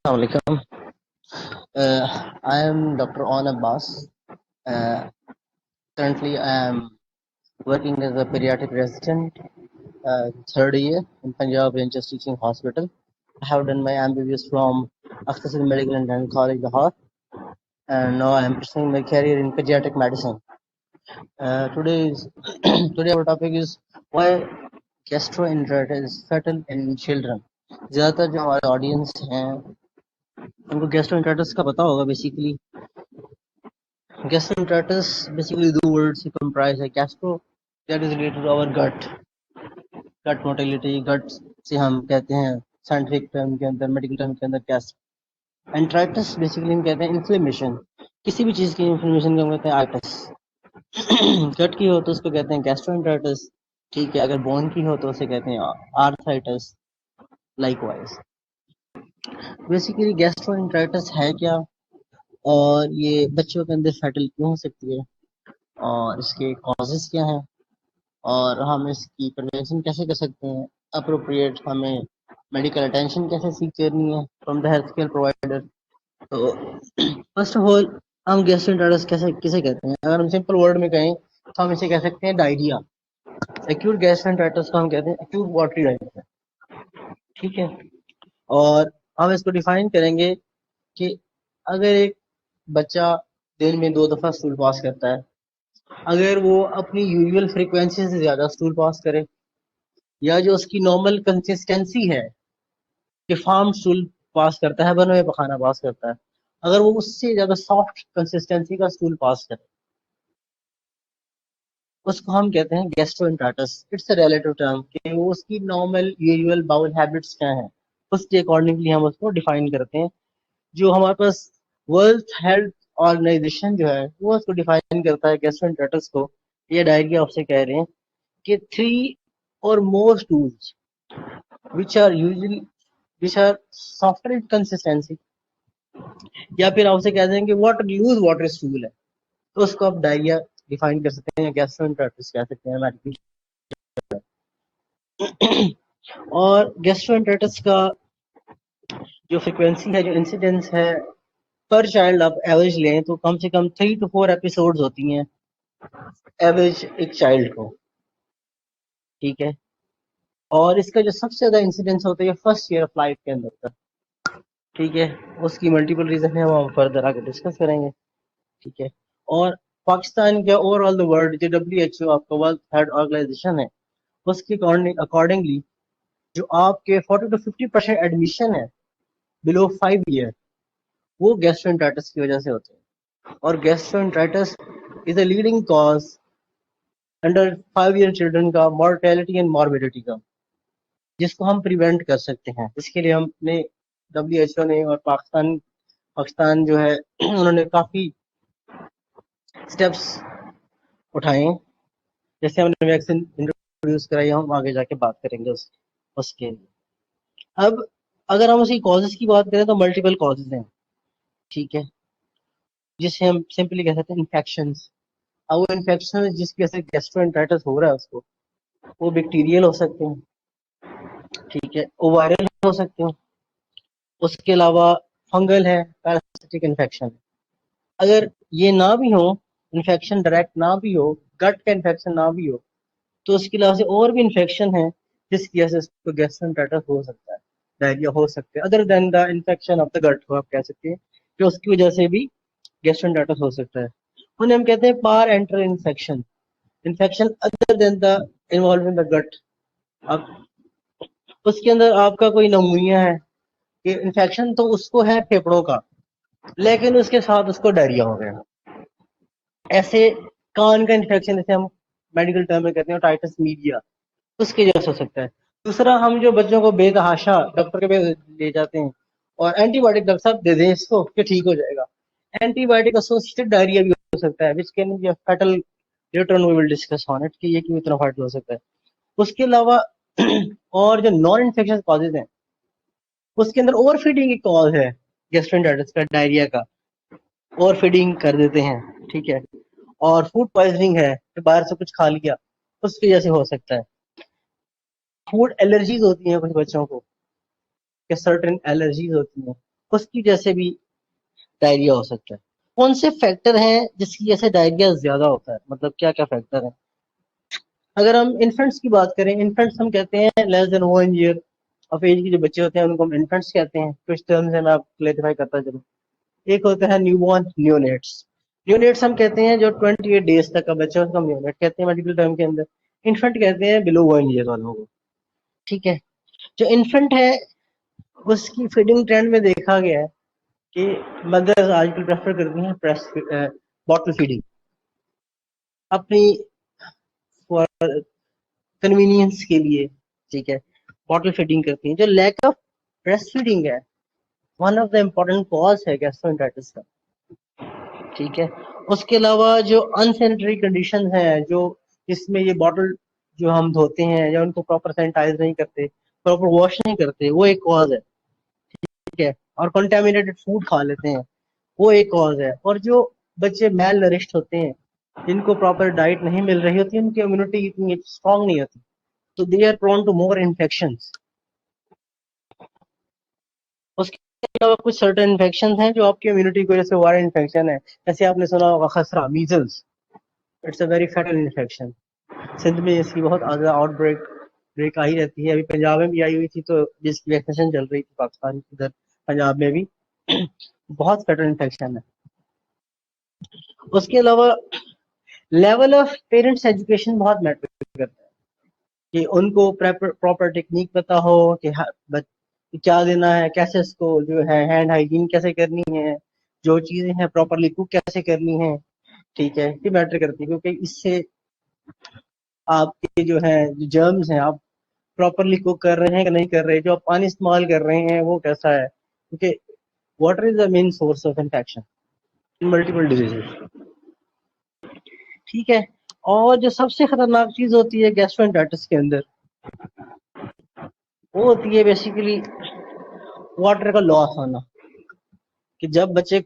Assalamualaikum. I am Dr. On Abbas. Uh, Currently, I am working as a pediatric resident, third year in Punjab Rangers Teaching Hospital. I have done my MBBS from Akhtar Medical and Dental College, Lahore, and now I am pursuing my career in pediatric medicine. Today our topic is why gastroenteritis is fatal in children. ज़्यादातर जो हमारे audience हैं उनको gastroenteritis का पता होगा basically. Gastroenteritis, basically the words comprise a gastro that is related to our gut motility, gut से हम कहते हैं scientific term के अंदर, medical term के अंदर gastroenteritis basically हम कहते हैं inflammation, किसी भी चीज की inflammation को हम कहते हैं itis. gut की हो तो उसको कहते हैं gastroenteritis, ठीक है. अगर bone की हो तो उसे कहते हैं arthritis. Likewise, basically gastroenteritis है क्या और ये बच्चों के अंदर फैटल क्यों हो सकती है और इसके कॉजेस क्या हैं और हम इसकी प्रिवेंशन कैसे कर सकते हैं. अप्रोप्रिएट हमें मेडिकल अटेंशन कैसे सीख करनी है from the health care provider. तो फर्स्ट ऑफ ऑल हम गैस्ट्रोएंटेरिटिस कैसे किसे कहते हैं. अगर हम सिंपल वर्ड में कहें तो हम इसे कह सकते हैं डायरिया. एक्यूट गैस्ट्रोएंटेरिटिस को हम कहते हैं एक्यूट वाटरी डायरिया, ठीक है. और हम इसको डिफाइन करेंगे कि अगर एक बच्चा दिन में 2 दफा स्टूल पास करता है, अगर वो अपनी यूजुअल फ्रीक्वेंसी से ज्यादा स्टूल पास करे, या जो उसकी नॉर्मल कंसिस्टेंसी है कि फार्म स्टूल पास करता है, बन में पखाना पास करता है, अगर वो उससे ज्यादा सॉफ्ट कंसिस्टेंसी का स्टूल पास करे, उसको हम कहते हैं gastroenteritis. It's a relative term कि वो उसकी नॉर्मल यूजुअल बाउल हैबिट्स क्या हैं, उसके अकॉर्डिंगली हम उसको डिफाइन करते हैं. जो हमारे पास वर्ल्ड हेल्थ ऑर्गेनाइजेशन जो है वो उसको डिफाइन करता है गैस्ट्रोएंटेरिटिस को, ये डायरिया आपसे कह रहे हैं कि 3 or more stools which are usually which are softer in consistency, या फिर आपसे कह दें कि वाटर लूज वाटर स्टूल है, तो उसको आप डायरिया डिफाइन कर सकते हैं, गैस्ट्रोएंटेरिटिस कह सकते हैं मेडिकल. और गैस्ट्रोएंटेरिटिस का जो फ्रीक्वेंसी है, जो इंसिडेंस है पर चाइल्ड आप एवरेज लें तो कम से कम 3 to 4 एपिसोड्स होती हैं एवरेज एक चाइल्ड को, ठीक है. और इसका जो सबसे ज्यादा इंसिडेंस होता है फर्स्ट ईयर ऑफ लाइफ के अंदर का, ठीक है. उसकी मल्टीपल रीजन है, वो हम फर्दर आगे डिस्कस करेंगे, ठीक है. और पाकिस्तान के ओवरऑल द वर्ल्ड जो WHO आपका वर्ल्ड हेल्थ ऑर्गेनाइजेशन है, उसके अकॉर्डिंगली जो आपके 40 to 50% एडमिशन है बिलो 5 ईयर, वो गैस्ट्रोएंटेरिटिस की वजह से होते हैं. और gastroenteritis is a leading cause under 5 year children का मॉर्टेलिटी एंड मॉर्बिडिटी का, जिसको हम प्रिवेंट कर सकते हैं. इसके लिए हमने WHO ने और पाकिस्तान जो है उन्होंने काफी स्टेप्स उठाए. जैसे हमने वैक्सीन इंट्रोड्यूस कराई, हम आगे जाके बात करेंगे उसके लिए. अब अगर हम उसकी कॉजेज की बात करें तो मल्टीपल कॉजेज हैं, ठीक है, जिसे हम सिंपली कह सकते हैं इन्फेक्शंस. अब वो इन्फेक्शन जिसकी वजह से गैस्ट्रोएंटेरिटिस हो रहा है उसको, वो बैक्टीरियल हो सकते हैं, ठीक है, वो वायरल हो सकते हैं, उसके अलावा फंगल है, पैरासिटिक इन्फेक्शन. अगर ये ना भी हो, इन्फेक्शन डायरेक्ट ना भी हो, गट का इन्फेक्शन ना भी हो, तो उसके अलावा से और भी इन्फेक्शन है जिसकी वजह से उसको गैस्ट्रोएंटेरिटिस हो सकता है, डायरिया हो सकता है. Other than the infection of the gut को आप कह सकते हैं कि उसकी वजह से भी गैस्ट्रोएंटेरिटिस हो सकता है. उन्हें हम कहते हैं parenteral infection, infection other than the involve in the gut. अब उसके अंदर आपका कोई नमूनिया है कि इन्फेक्शन तो उसको है फेफड़ों का, लेकिन उसके साथ उसको डायरिया हो गया. ऐसे कान का इन्फेक्शन, जैसे हम मेडिकल टर्म में कहते हैं टाइटस मीडिया, उसकी वजह से हो सकता है. दूसरा, हम जो बच्चों को बेतहाशा डॉक्टर के पास ले जाते हैं और एंटीबायोटिक डॉक्टर साहब दे दें इसको कि ठीक हो जाएगा, एंटीबायोटिक एसोसिएटेड डायरिया भी हो सकता है, which can be fatal. Later on we will discuss on it कि ये क्यों इतना फैटल हो सकता है. उसके अलावा और जो नॉन इन्फेक्शियस कॉजेज हैं, उसके अंदर ओवर फीडिंग एक कॉज है गैस्ट्रोएंटेरिटिस का, डायरिया का. ओवर फीडिंग कर देते हैं, ठीक है. और फूड पॉइजनिंग है कि बाहर से कुछ खा लिया, उसकी वजह से हो सकता है. फूड एलर्जीज होती हैं कुछ बच्चों को, कि सर्टेन एलर्जीज होती हैं, उसकी वजह से भी डायरिया हो सकता है। कौन से फैक्टर हैं जिसकी वजह से डायरिया ज्यादा होता है, मतलब क्या क्या फैक्टर है? अगर हम इन्फेंट्स की बात करें, इन्फेंट्स हम कहते हैं less than 1 year of age के जो बच्चे होते हैं उनको हम इन्फेंट्स कहते हैं। कुछ टर्म्स है, मैं आपको क्लेरिफाई करता चलूँ। एक होता है न्यूबॉर्न नियोनेट्स। नियोनेट्स हम कहते हैं जो 28 डेज तक का बच्चा है उसको हम नियोनेट कहते हैं मेडिकल टर्म के अंदर। इन्फेंट कहते हैं बिलो 1 ईयर वालों को। ठीक है। जो इन्फेंट है उसकी फीडिंग ट्रेंड में देखा गया है कि मदर्स आजकल प्रेफर करती हैं ब्रेस्ट बॉटल फीडिंग अपनी कन्वीनियंस के लिए। ठीक है, बॉटल फीडिंग करती हैं। जो लैक ऑफ ब्रेस्ट फीडिंग है one of the important cause है गैस्ट्रोएंटेरिटिस का। ठीक है। उसके अलावा जो अनसैनिटरी कंडीशन है, जो जिसमें ये बॉटल जो हम धोते हैं या उनको प्रॉपर सैनिटाइज नहीं करते, प्रॉपर वॉश नहीं करते, वो एक कॉज है। ठीक है। और कंटेमिनेटेड फूड खा लेते हैं, वो एक कॉज है। और जो बच्चे मेल नरिश्ड होते हैं, जिनको प्रॉपर डाइट नहीं मिल रही होती, उनकी इम्यूनिटी इतनी स्ट्रांग नहीं होती, तो they are prone to more infections. उसके अलावा कुछ सर्टेन इन्फेक्शन हैं जो आपकी इम्यूनिटी की वजह से वायरल इन्फेक्शन है। जैसे आपने सुना होगा खसरा, measles. It's a very fatal infection. Sindh में इसकी बहुत ज्यादा आउटब्रेक ब्रेक आई रहती है। अभी पंजाब में भी आई हुई थी, तो जिसकी वैक्सीनेशन चल रही थी पाकिस्तान की इधर पंजाब में भी। बहुत फैटल इन्फेक्शन है। उसके अलावा लेवल ऑफ पेरेंट्स एजुकेशन बहुत मैटर करता है कि उनको प्रॉपर टेक्निक पता हो कि क्या देना है, कैसे उसको जो है हैंड हाइजीन कैसे करनी है, जो चीजें हैं प्रॉपरली कुक कैसे करनी है। ठीक है, ये मैटर करती है क्योंकि इससे आपके जो है जो जर्म्स हैं, आप प्रॉपरली कुक कर रहे हैं कि नहीं कर रहे, जो आप पानी इस्तेमाल कर रहे हैं वो कैसा है, क्योंकि water is the main source of infection in multiple diseases. ठीक है। और जो सबसे खतरनाक चीज होती है गैस्ट्रोएंटेरिटिस के अंदर, वो होती है बेसिकली वाटर का लॉस होना। कि जब बच्चे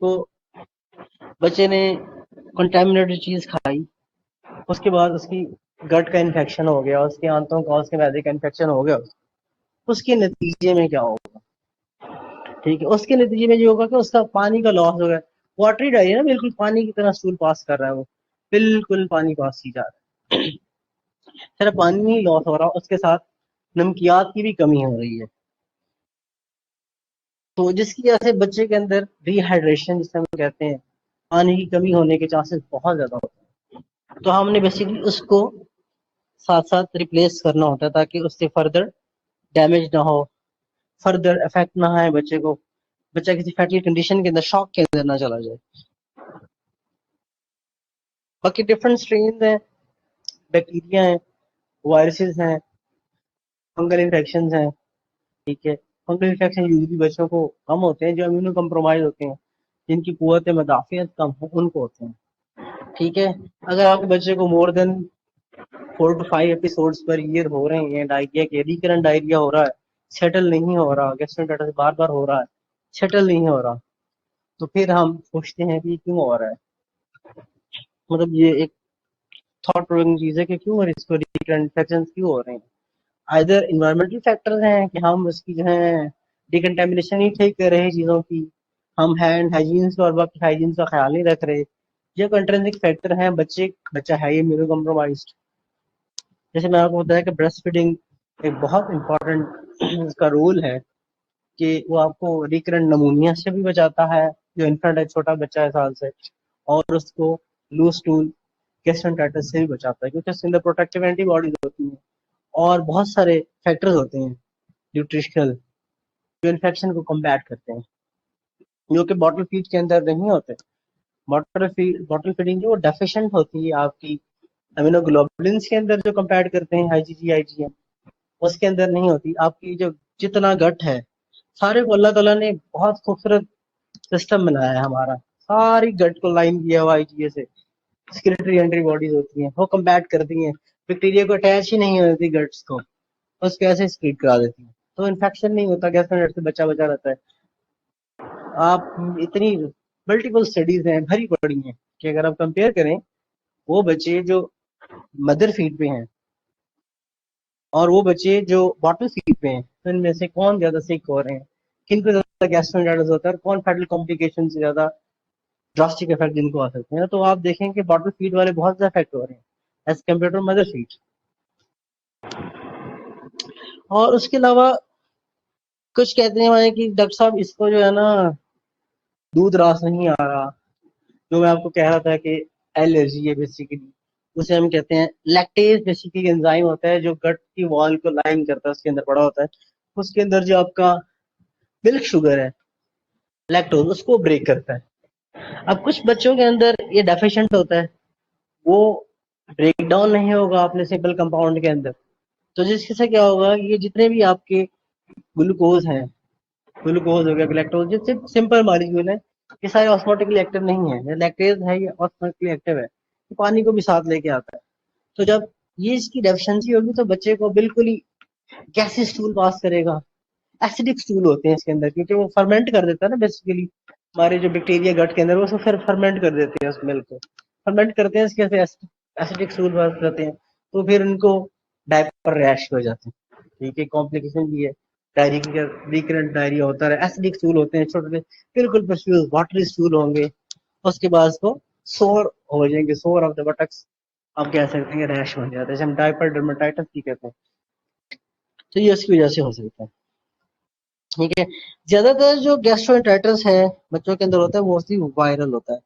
ने कंटेमिनेटेड चीज खाई, उसके बाद उसकी गट का इन्फेक्शन हो गया, उसके आंतों का, उसके मैदे का इन्फेक्शन हो गया, उसके नतीजे में क्या होगा? ठीक है, उसके नतीजे में ये होगा कि उसका पानी का लॉस होगा। वाटरी डायरिया ना, बिल्कुल पानी की तरह स्टूल पास कर रहा है वो, बिल्कुल पानी पास ही जा रहा है। सिर्फ पानी नहीं लॉस हो रहा, उसके साथ नमकियात की भी कमी हो रही है। तो जिसकी वजह से बच्चे के अंदर डिहाइड्रेशन जिसे हम कहते हैं, पानी की कमी होने के चांसेस बहुत ज्यादा होते हैं। तो हमने बेसिकली उसको साथ साथ रिप्लेस करना होता है ताकि उससे फर्दर डैमेज ना हो, फर्दर इफेक्ट ना आए बच्चे को, बच्चा किसी फैटल कंडीशन के अंदर, शॉक के अंदर ना चला जाए। बाकी डिफरेंट स्ट्रेन हैं, बैक्टीरिया हैं, वायरसेस हैं, फंगल इन्फेक्शन हैं। ठीक है। फंगल इन्फेक्शन यूजली बच्चों को कम होते हैं, जो इम्यूनो कम्प्रोमाइज होते हैं, जिनकी कुव्वत मदाफियत कम हो, उनको होते हैं। ठीक है। अगर आपके बच्चे को more than 4 to 5 episodes per year हो रहे हैं डायरिया के, रिकरेंट डायरिया हो रहा है, सेटल नहीं हो रहा, गैस्ट्रोएंटेरिटिस बार बार हो रहा है, सेटल नहीं हो रहा, तो फिर हम पूछते हैं कि क्यों हो रहा है। मतलब ये एक थॉट प्रोवोकिंग चीज है कि क्यों और इसको रिकरेंट इन्फेक्शन क्यों हो रहे हैं। आइदर इन्वायरमेंटल फैक्टर्स हैं कि हम उसकी जो है डिकंटेमिनेशन नहीं ठीक कर रहे चीजों की, हम हैंड हाइजीन और बाकी हाइजीन का ख्याल नहीं रख रहे, ये कंट्रेंसिक फैक्टर हैं। बच्चा है ये इम्यूनो कम्प्रोमाइज्ड। जैसे मैं आपको बताया कि ब्रेस्ट फीडिंग एक बहुत इंपॉर्टेंट इसका रोल है कि वो आपको रिकरेंट नमूनिया से भी बचाता है, जो इन्फेंट है, छोटा बच्चा है साल से, और उसको लूज स्टूल गैस्ट्रोएंटेरिटिस से भी बचाता है क्योंकि उसके अंदर प्रोटेक्टिव एंटीबॉडीज होती हैं और बहुत सारे फैक्टर्स होते हैं न्यूट्रिशनल, जो इन्फेक्शन को कम्बैट करते हैं, जो कि बॉटल फीड के अंदर नहीं होते। बॉटल फीडिंग जो डेफिशिएंट होती है आपकी अमीनोग्लोबुलिन्स के अंदर, जो कंपेयर करते हैं आईजीजी आईजीएम, उसके अंदर नहीं होती। आपकी जो जितना गट है, सारे को अल्लाह ताला ने बहुत खूबसूरत सिस्टम बनाया है हमारा, सारी गट को लाइन किया हुआ आईजीए से, सिक्रेटरी एंटीबॉडीज होती हैं, वो कंबैट करती हैं, बैक्टीरिया को अटैच ही नहीं होती गट्स को, उसको ऐसे स्क्रीट करा देती हैं, तो इन्फेक्शन नहीं होता, गैस्ट्रोएंटेरिटिस से बच्चा बचा रहता है। आप इतनी मल्टीपल स्टडीज हैं, भरी पड़ी हैं, कि अगर आप कंपेयर करें वो बच्चे जो मदर फीड पे हैं और वो बच्चे जो बॉटल फीड पे हैं, तो इनमें से कौन ज्यादा सिक हो रहे हैं, किनको गैस्ट्रोएंटेराइटिस होता है और कौन फैटल कॉम्प्लिकेशन से ज्यादा ड्रास्टिक इफेक्ट जिनको आ सकते हैं, तो आप देखें कि बॉटल फीड वाले बहुत ज्यादा इफेक्ट हो रहे हैं as compare to mother feed. और उसके अलावा कुछ कहते हैं कि डॉक्टर साहब इसको जो है ना दूध रास नहीं आ रहा, जो मैं आपको कह रहा था कि एलर्जी है बेसिकली, उसे हम कहते हैं लैक्टेज। बेसिकली एंजाइम होता है जो गट की वॉल को लाइन करता है, उसके अंदर पड़ा होता है, उसके अंदर जो आपका मिल्क शुगर है लैक्टोज उसको ब्रेक करता है। अब कुछ बच्चों के अंदर ये डेफिशिएंट होता है, वो ब्रेक डाउन नहीं होगा अपने सिंपल कंपाउंड के अंदर, तो जिसके से क्या होगा, ये जितने भी आपके ग्लूकोज हैं, ग्लूकोज हो गया लैक्टोज, जिससे सिंपल मॉलिक्यूल है, ये सारे ऑस्मोटिकली एक्टिव नहीं है। लैक्टेज है ये ऑस्मोटिकली एक्टिव है, तो पानी को भी साथ लेके आता है। तो जब ये इसकी डेफिशिएंसी होगी तो बच्चे को बिल्कुल ही गैसी स्टूल पास करेगा, एसिडिक स्टूल होते हैं इसके अंदर, क्योंकि वो फर्मेंट कर देता है ना बेसिकली, हमारे जो बैक्टीरिया गट के अंदर वो फिर फर्मेंट कर देते हैं उस मिल्क को, फर्मेंट करते हैं, इसके एसिडिक स्टूल पास करते हैं, तो फिर उनको डायपर रैश हो जाते हैं। ठीक है, कॉम्प्लिकेशन भी है, डायरी की रिकरेंट डायरिया होता है, एसिडिक स्टूल होते हैं छोटे बिल्कुल परफ्यूज वाटरी स्टूल होंगे, उसके बाद उसको सोर हो जाएंगे, सोर ऑफ द बटक्स आप कह सकते हैं, रैश बन जाता है, जैसे हम डायपर डर्मेटाइटिस की कहते हैं। तो ये उसकी वजह से हो सकता है। ठीक है, ज्यादातर जो गैस्ट्रोएंटेराइटिस है बच्चों के अंदर होता है, मोस्टली वायरल होता है,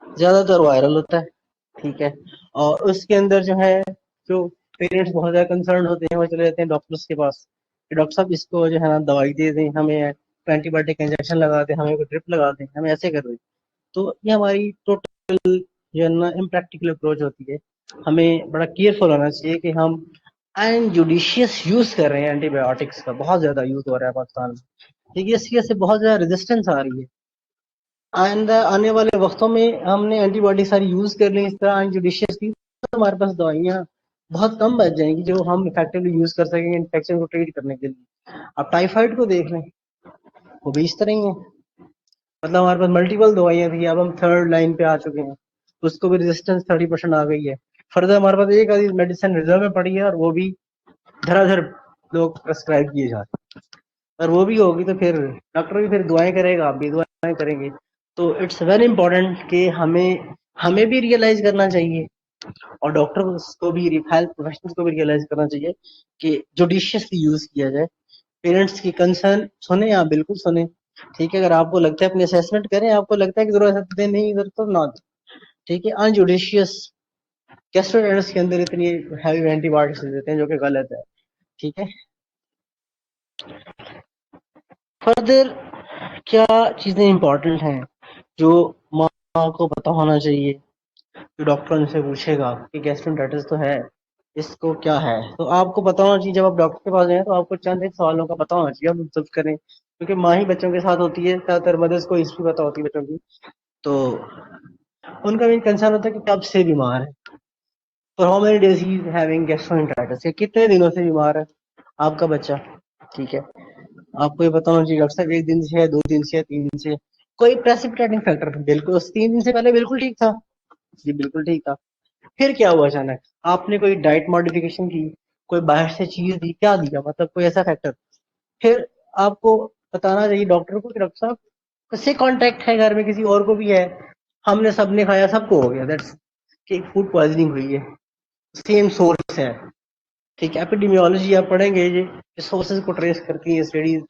ज्यादातर वायरल होता है। ठीक है, और उसके अंदर जो है, जो पेरेंट्स बहुत ज्यादा कंसर्न होते हैं वो चले जाते हैं डॉक्टर्स के पास कि डॉक्टर साहब इसको जो है ना दवाई दे दें, हमें एंटीबायोटिक इंजेक्शन लगा दें, हमें कोई ड्रिप लगा दें, हमें ऐसे कर दें। तो ये हमारी टोटल जो है ना इम्प्रैक्टिकल अप्रोच होती है। हमें बड़ा केयरफुल होना चाहिए कि हम अनजुडिशियस यूज कर रहे हैं एंटीबायोटिक्स का, बहुत ज्यादा यूज हो रहा है पाकिस्तान में। ठीक है, इसकी वजह से बहुत ज्यादा रेजिस्टेंस आ रही है। आइंदा आने वाले वक्तों में हमने एंटीबायोटिक सारी यूज कर ली इस तरह अनजुडिशियसली, तो हमारे पास दवाइयाँ बहुत कम बच जाएंगी जो हम इफेक्टिवली यूज कर सकेंगे इन्फेक्शन को ट्रीट करने के लिए। अब टाइफाइड को देख लें, वो भी इस तरह ही है, मतलब हमारे पास मल्टीपल दवाइयाँ थी, अब हम थर्ड लाइन पे आ चुके हैं, उसको भी रेजिस्टेंस 30% आ गई है। फर्दर हमारे पास एक आधी मेडिसिन रिजर्व में पड़ी है और वो भी धड़ाधड़ लोग प्रेस्क्राइब किए जा रहे हैं, और वो भी होगी तो फिर डॉक्टर भी फिर दुआएं करेगा, आप भी दुआएं करेंगे। तो इट्स वेरी इंपॉर्टेंट कि हमें हमें भी रियलाइज करना चाहिए और डॉक्टर को भी, हेल्थ प्रोफेशनल्स को भी रियलाइज करना चाहिए कि जुडिशियसली यूज किया जाए। पेरेंट्स की कंसर्न सुने, आप बिल्कुल सुने। ठीक है, अगर आपको लगता है अपनी असेसमेंट करें, आपको लगता है कि जरूरत है नहीं जरूरत तो ना दें। ठीक है, अनजुडिशियस गैस्ट्रोएंटेराइटिस के अंदर इतनी हैवी एंटीबायोटिक्स देते हैं जो कि गलत है। ठीक है, फर्दर क्या चीजें इंपॉर्टेंट हैं जो माँ को पता होना चाहिए, जो डॉक्टर उनसे पूछेगा कि गैस्ट्रोएंटेराइटिस तो है, इसको क्या है, तो आपको पता होना चाहिए। जब आप डॉक्टर के पास जाएं तो आपको चंद एक सवालों का पता होना चाहिए, आप ऑब्जर्व करें, क्योंकि माँ ही बच्चों के साथ होती है, ज्यादातर मदर्स को हिस्ट्री पता होती है बच्चों की, तो उनका भी कंसर्न होता है कि कब से बीमार है, for how many days he is having gastroenteritis, कितने दिनों से बीमार है आपका बच्चा। ठीक है, आपको ये पता होना चाहिए डॉक्टर साहब 1 दिन से है, 2 दिन से है, 3 दिन से। कोई प्रेसिपिटेटिंग फैक्टर, बिल्कुल 3 दिन से पहले बिल्कुल ठीक था जी, बिल्कुल ठीक था, फिर क्या हुआ अचानक, आपने कोई डाइट मॉडिफिकेशन की, कोई बाहर से चीज दी, क्या दिया, मतलब कोई ऐसा फैक्टर, फिर आपको बताना चाहिए डॉक्टर को कि डॉक्टर साहब किससे कांटेक्ट है, घर में किसी और को भी है, हमने सबने खाया, सबको हो गया, दैट्स कि फूड पॉइजनिंग हुई है, सेम सोर्स है। ठीक है, एपिडेमियोलॉजी आप पढ़ेंगे, ये सोर्सेज को ट्रेस करती है स्टडीज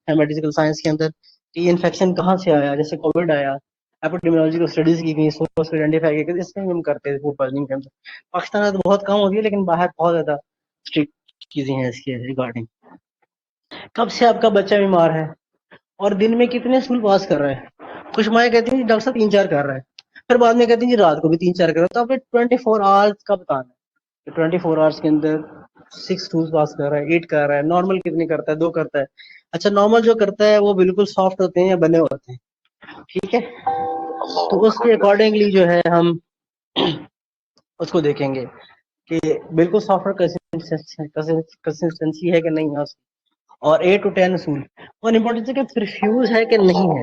है मेडिकल साइंस के अंदर, कि ये इन्फेक्शन कहाँ से आया, जैसे कोविड आया, एपिडेमियोलॉजी को स्टडीज की गई, सोर्स को आइडेंटिफाई किया, इसमें हम करते हैं फूड पॉइजनिंग के अंदर। पाकिस्तान में तो बहुत कम होती है, लेकिन बाहर बहुत ज्यादा स्ट्रिक्ट चीजें हैं इसके रिगार्डिंग। कब से आपका बच्चा बीमार है और दिन में कितने स्कूल पास कर रहा है, कुछ माएँ कहती हैं डॉक्टर साहब 3-4 कर रहा है, फिर बाद में कहती हैं जी रात को भी 3-4 कर रहा है, तो आपने 24 आवर्स का बताना है, 24 आवर्स के अंदर 6 टूल्स पास कर रहा है, 8 कर रहा है, नॉर्मल कितने करता है, 2 करता है। अच्छा, नॉर्मल जो करता है वो बिल्कुल सॉफ्ट होते हैं या बने होते हैं। ठीक है, तो उसके अकॉर्डिंगली जो है हम उसको देखेंगे कि बिल्कुल सॉफ्ट कंसिस्टेंसी है कि नहीं है उसकी, और 8 to 10 असूल, और इम्पोर्टेंट है कि परफ्यूज है कि नहीं है,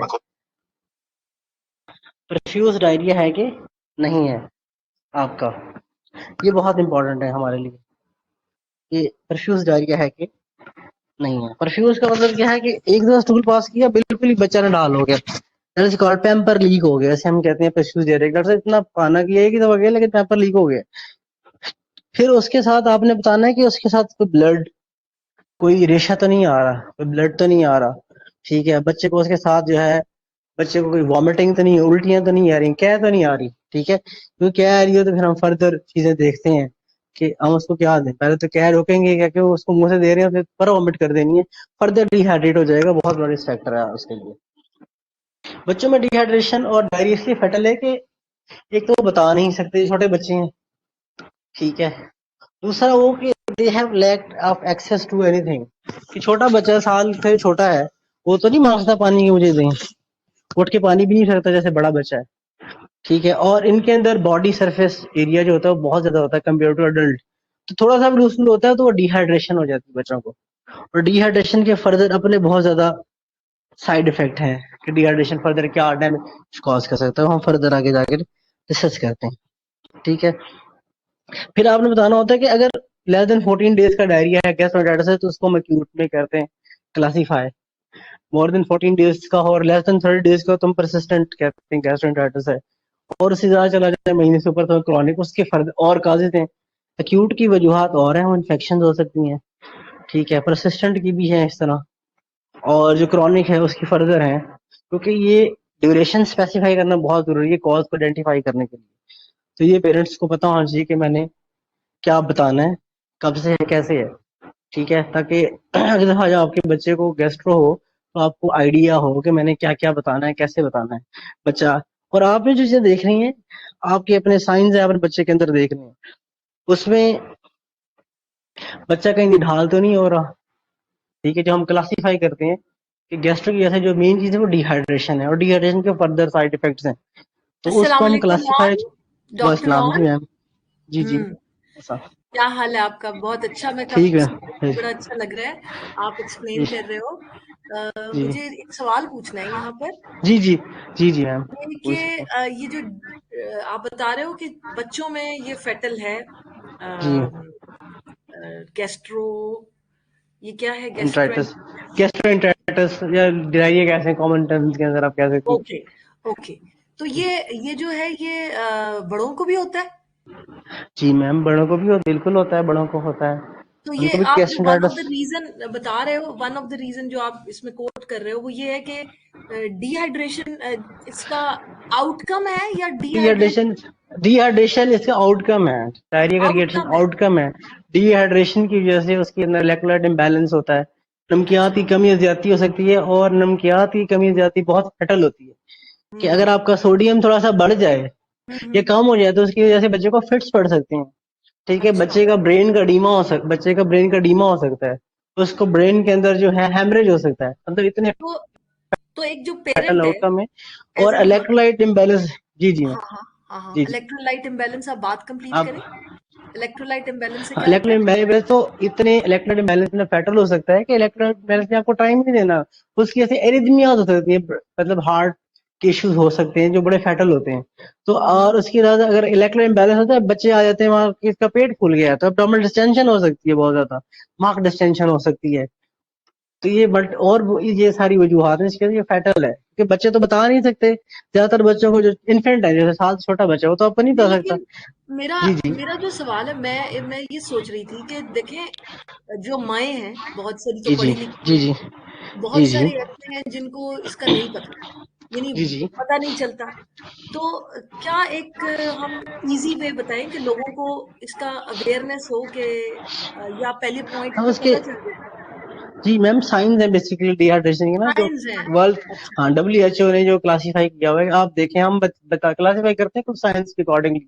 परफ्यूज डायरिया है कि नहीं है आपका, ये बहुत इंपॉर्टेंट है हमारे लिए कि परफ्यूज डायरिया है कि नहीं है। परफ्यूज का मतलब क्या है कि एक दो स्टूल पास किया, बिल्कुल ही बच्चा ने डाल हो गया, that is called pamper leak हो गया, जैसे हम कहते हैं परफ्यूज दे रहे हैं डॉक्टर साहब, इतना खाना किया है कि दवा गया लेकिन पैम्पर लीक हो गया। फिर उसके साथ आपने बताना है कि उसके साथ कोई ब्लड, कोई रेशा तो नहीं आ रहा, कोई ब्लड तो नहीं आ रहा, ठीक है। बच्चे को उसके साथ जो है, बच्चे को कोई वॉमिटिंग तो नहीं है, उल्टियां तो नहीं आ रही, क्या तो नहीं आ रही, ठीक है। क्योंकि क्या आ रही हो तो फिर हम फर्दर चीजें देखते हैं कि हम उसको क्या दें। पहले तो क्या रोकेंगे क्या कि वो उसको मुंह से दे रहे हैं, फिर पर वॉमिट कर देनी है, फर्दर डिहाइड्रेट हो जाएगा, बहुत बड़ा रिस्क फैक्टर है उसके लिए। बच्चों में डिहाइड्रेशन और डायरिया इसलिए फैटल है कि एक तो वो बता नहीं सकते, छोटे बच्चे हैं, ठीक है। दूसरा वो कि they have lack of access to anything, कि छोटा बच्चा साल से छोटा है, वो तो नहीं मांगता पानी की मुझे दें, उठ के पानी भी नहीं सकता जैसे बड़ा बच्चा है, ठीक है। और इनके अंदर बॉडी सरफेस एरिया जो होता है वो बहुत ज्यादा होता है कंपेयर टू अडल्ट, तो थोड़ा सा भी लूजफुल होता है तो वो डिहाइड्रेशन हो जाती है बच्चों को। और डिहाइड्रेशन के फर्दर अपने बहुत ज्यादा साइड इफेक्ट हैं कि डिहाइड्रेशन फर्दर क्या डैमेज कॉज कर सकता है, वो हम फर्दर आगे जाकर डिस्कस करते हैं, ठीक है। फिर आपने बताना होता है कि अगर लेस देन 14 डेज का डायरिया है, गैस्ट्रोइंटाइटिस है, तो उसको हम एक्यूट में करते हैं क्लासीफाई। मोर देन 14 डेज का हो और लेस देन 30 डेज का तो हम परसिस्टेंट कहते हैं गैस्ट्रोइंटाइटिस है। और उससे ज्यादा चला जाए महीने से ऊपर तो क्रॉनिक, उसके फर्दर और काजेज हैं। एक्यूट की वजूहात और हैं, वो इन्फेक्शन हो सकती हैं, ठीक है। परसिस्टेंट की भी है इस तरह, और जो क्रॉनिक है उसकी फर्दर है, क्योंकि ये ड्यूरेशन स्पेसिफाई करना बहुत जरूरी है कॉज को आइडेंटिफाई करने के लिए। तो ये पेरेंट्स को पता होना चाहिए कि मैंने क्या बताना है, कब से है, कैसे है, ठीक है। ताकि अगली दफा जब आपके बच्चे को गैस्ट्रो हो तो आपको आइडिया हो कि मैंने क्या क्या बताना है, कैसे बताना है बच्चा। और आपने जो चीजें देख रही हैं, आपके अपने साइंस है अपने बच्चे के अंदर देख रहे हैं, उसमें बच्चा कहीं निढाल तो नहीं हो रहा, ठीक है। जो हम क्लासीफाई करते हैं कि गैस्ट्रो की वजह से जो मेन चीज है वो डिहाइड्रेशन है, और डिहाइड्रेशन के फर्दर साइड इफेक्ट्स हैं, तो उसको अस्सलाम हम वालेकुम क्लासीफाई। नौन, डॉक्टर वसलाम जी नौन। मैम। जी जी। हम्म ऐसा। क्या हाल है आपका? बहुत अच्छा, मैं ठीक काफी है। बड़ा अच्छा लग रहा है आप एक्सप्लेन जी कर रहे हो। जी मुझे एक सवाल पूछना है यहाँ पर, जी जी जी जी मैम, ये कि पूछ सकते हैं। ये जो आप बता रहे हो कि बच्चों में ये फेटल है, जी। गैस्ट्रो, ये क्या है इंट्राइटिस, गैस्ट्रेंट? गैस्ट्रोइंटाइटिस या डायरिया कैसे कॉमन टर्म्स के अंदर आप कह सकती ओके, ओके। तो ये जो है ये बड़ों को भी होता है? हैं। जी मैम, बड़ों को भी बिल्कुल होता है, बड़ों को होता है, तो ये उनको भी आप जो one of the gastroenteritis. Reason बता रहे हो, वन ऑफ द रीजन जो आप इसमें कोट कर रहे हो वो ये है कि डिहाइड्रेशन इसका आउटकम है, या डिहाइड्रेट डिहाइड्रेशन, डिहाइड्रेशन इसका आउटकम है, डायरिया का डिहाइड्रेशन आउटकम है? आउटकम है। डिहाइड्रेशन की वजह से उसके अंदर इलेक्ट्रोलाइट इम्बैलेंस होता है, नमकियात अच्छा। की कमी ज्यादा हो सकती है, और नमकियात की कमी ज्यादा बहुत फटल होती है, कि हम्म अगर आपका सोडियम थोड़ा सा बढ़ जाए या हम्म। कम हो जाए तो उसकी वजह से बच्चे को फिट्स पड़ सकते हैं, ठीक है। अच्छा। बच्चे का ब्रेन का डीमा हो सकता है, उसको ब्रेन के अंदर जो है हेमरेज हो सकता है, मतलब इतने तो एक जो फैटल पेरेंट है, आउटकम है। एज और एन इलेक्ट्रोलाइट इम्बैलेंस। जी जी मैम। हाँ हाँ हाँ हाँ, जी जी। इलेक्ट्रोलाइट इम्बैलेंस, आप बात कंप्लीट आप करें। इलेक्ट्रोलाइट इम्बैलेंस से क्या होता इलेक्ट्रोलाइट है? इम्बैलेंस तो इतने इलेक्ट्रोलाइट इम्बैलेंस में फैटल हो सकता है कि इलेक्ट्रोलाइट इम्बैलेंस में आपको टाइम नहीं देना, उसकी ऐसे एरिथमियाज हो सकती है, मतलब हार्ट के इश्यूज हो सकते हैं जो बड़े फैटल होते हैं। तो और उसके बाद अगर इलेक्ट्रोलाइट इम्बैलेंस होता है, बच्चे आ जाते हैं वहां कि इसका पेट फूल गया है, तो abdominal डिस्टेंशन हो सकती है, बहुत ज्यादा मार्क डिस्टेंशन हो सकती है। तो ये बट और ये सारी वजूहत है इसके लिए फैटल है, कि बच्चे तो बता नहीं सकते, ज्यादातर बच्चों को जो इन्फेंट है, जैसे साल से छोटा बच्चा, वो तो आपको नहीं नहीं, बता सकता। लेकिन मेरा जी जी मेरा जो सवाल है, मैं ये सोच रही थी कि देखें, जो माएँ हैं, बहुत सारी तो जी जी पढ़ी लिखी जी हैं, जी जी बहुत जी सारे ऐसे हैं जिनको इसका नहीं पता, यानी जी जी। पता नहीं चलता। तो क्या एक हम इजी वे बताएं कि लोगों को इसका अवेयरनेस हो कि या पहले पॉइंट हाँ पे उसके, पता चल जाए? जी मैम, साइंस है बेसिकली डिहाइड्रेशन की ना, जो साइंस है। वर्ल्ड, अच्छा। हाँ WHO ने जो क्लासीफाई किया हुआ है, आप देखें, हम बता क्लासीफाई करते हैं कुछ साइंस के अकॉर्डिंगली।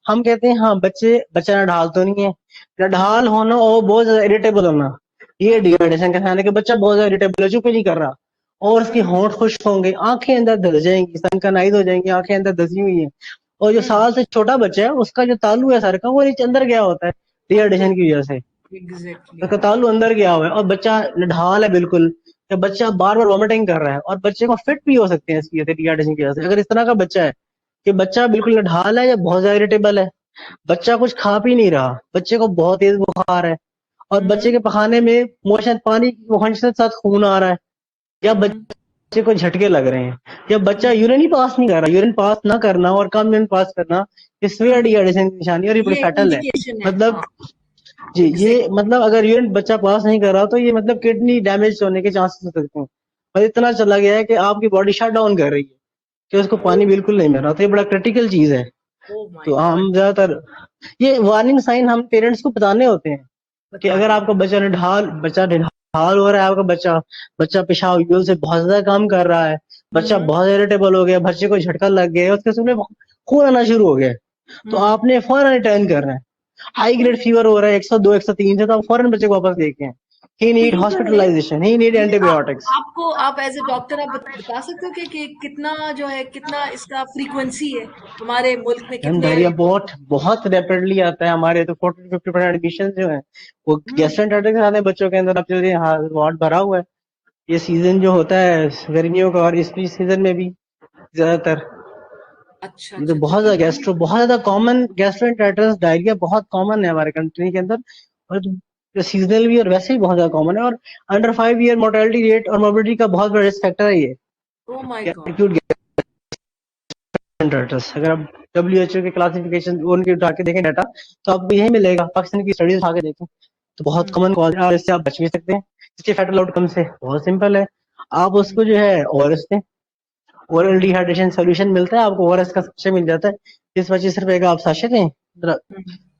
हम कहते हैं हाँ, बच्चा नढाल तो नहीं है, नढाल होना और बहुत ज्यादा इरिटेबल होना, ये हम्म डिहाइड्रेशन का साइन है, कि बच्चा बहुत ज्यादा इरिटेबल है, चुप ही नहीं कर रहा, और उसके हम्म होंठ खुश्क होंगे, आंखें अंदर धस जाएंगी, सनकनाइज हो जाएंगी, आंखें अंदर धसी हुई है। और जो हम्म। साल से छोटा बच्चा है उसका जो तालू है सर का, वो नीचे अंदर गया होता है डिहाइड्रेशन की वजह से, एग्जैक्टली। उसका तालू अंदर गया हुआ है, और बच्चा निढाल है बिल्कुल, या बच्चा बार बार वॉमिटिंग कर रहा है, और बच्चे को फिट भी हो सकते हैं इसकी वजह से, डिहाइड्रेशन की वजह से। अगर इस तरह का बच्चा है कि बच्चा बिल्कुल निढाल है या बहुत ज्यादा इरिटेबल है, बच्चा कुछ खा पी नहीं रहा, बच्चे को बहुत तेज बुखार है, और बच्चे के पखाने में मोशन पानी की मोशन के साथ खून आ रहा है, या बच्चे को झटके लग रहे हैं, या बच्चा यूरिन ही पास नहीं कर रहा, यूरिन पास ना करना और कम यूरिन पास करना इसमें डिहाइड्रेशन की निशानी, और ये बड़ी ये फैटल है। इंडिकेशन है। मतलब हाँ, जी, ये एग्जैक्ट। मतलब अगर यूरिन बच्चा पास नहीं कर रहा तो ये मतलब किडनी डैमेज होने के चांसेस हो सकते हैं। और इतना चला गया है कि आपकी बॉडी शट डाउन कर रही है कि उसको पानी बिल्कुल नहीं मिल रहा, तो ये बड़ा क्रिटिकल चीज है। ओ माय तो गॉड। हम ज्यादातर ये वार्निंग साइन हम पेरेंट्स को बताने होते हैं कि अगर बताने हैं। आपका बच्चा निढाल हो रहा है, आपका बच्चा बच्चा पेशाब यूल से बहुत ज्यादा काम कर रहा है, बच्चा बहुत इरिटेबल हो गया, बच्चे को झटका लग गया, उसके सुबह खून आना शुरू हो गया, तो आपने फौरन रिटर्न करना है। हाई ग्रेड फीवर हो रहा है 102 103 से, तो आप फौरन बच्चे को वापस लेके हैं। ही तो नीड ये जो है, हॉस्पिटलाइजेशन, ही नीड ये एंटीबायोटिक्स। आपको, आप एज ए डॉक्टर आप बता सकते हो कि कितना जो है, कितना इसका फ्रीक्वेंसी है हमारे मुल्क में, कितने? डायरिया बहुत बहुत रैपिडली आता है हमारे, तो 40 to 50% एडमिशन जो है वो गैस्ट्रोएंटेरिटिस आते हैं बच्चों के अंदर। अब चलिए हाँ, वार्ड भरा हुआ है, ये सीजन जो होता है गर्मियों का, और इस सीजन में भी ज्यादातर अच्छा ये तो अच्छा, तो बहुत ये ज्यादा गैस्ट्रो, बहुत ज्यादा कॉमन गैस्ट्रोएंटेरिटिस डायरिया बहुत कॉमन है हमारे कंट्री के अंदर, और जो सीजनल भी और वैसे ही बहुत ज्यादा कॉमन है। और अंडर 5 ईयर मोर्टेलिटी रेट और मोर्बिडिटी का बहुत बड़ा रिस्क फैक्टर है ये oh my God. Acute gastroenteritis. अगर आप WHO के क्लासिफिकेशन उनके उठा के देखें डाटा, तो आपको यही मिलेगा, पाकिस्तान की स्टडीज उठा के देखें तो बहुत कॉमन कॉज है, और इससे आप बच भी सकते हैं। इसके फैटल आउटकम से बहुत सिंपल है, आप उसको जो है ओआरएस दें, ओरल डिहाइड्रेशन सोल्यूशन मिलता है आपको, ओआरएस का सच्चे मिल जाता है, 20-25 रुपए का आप साशे दें,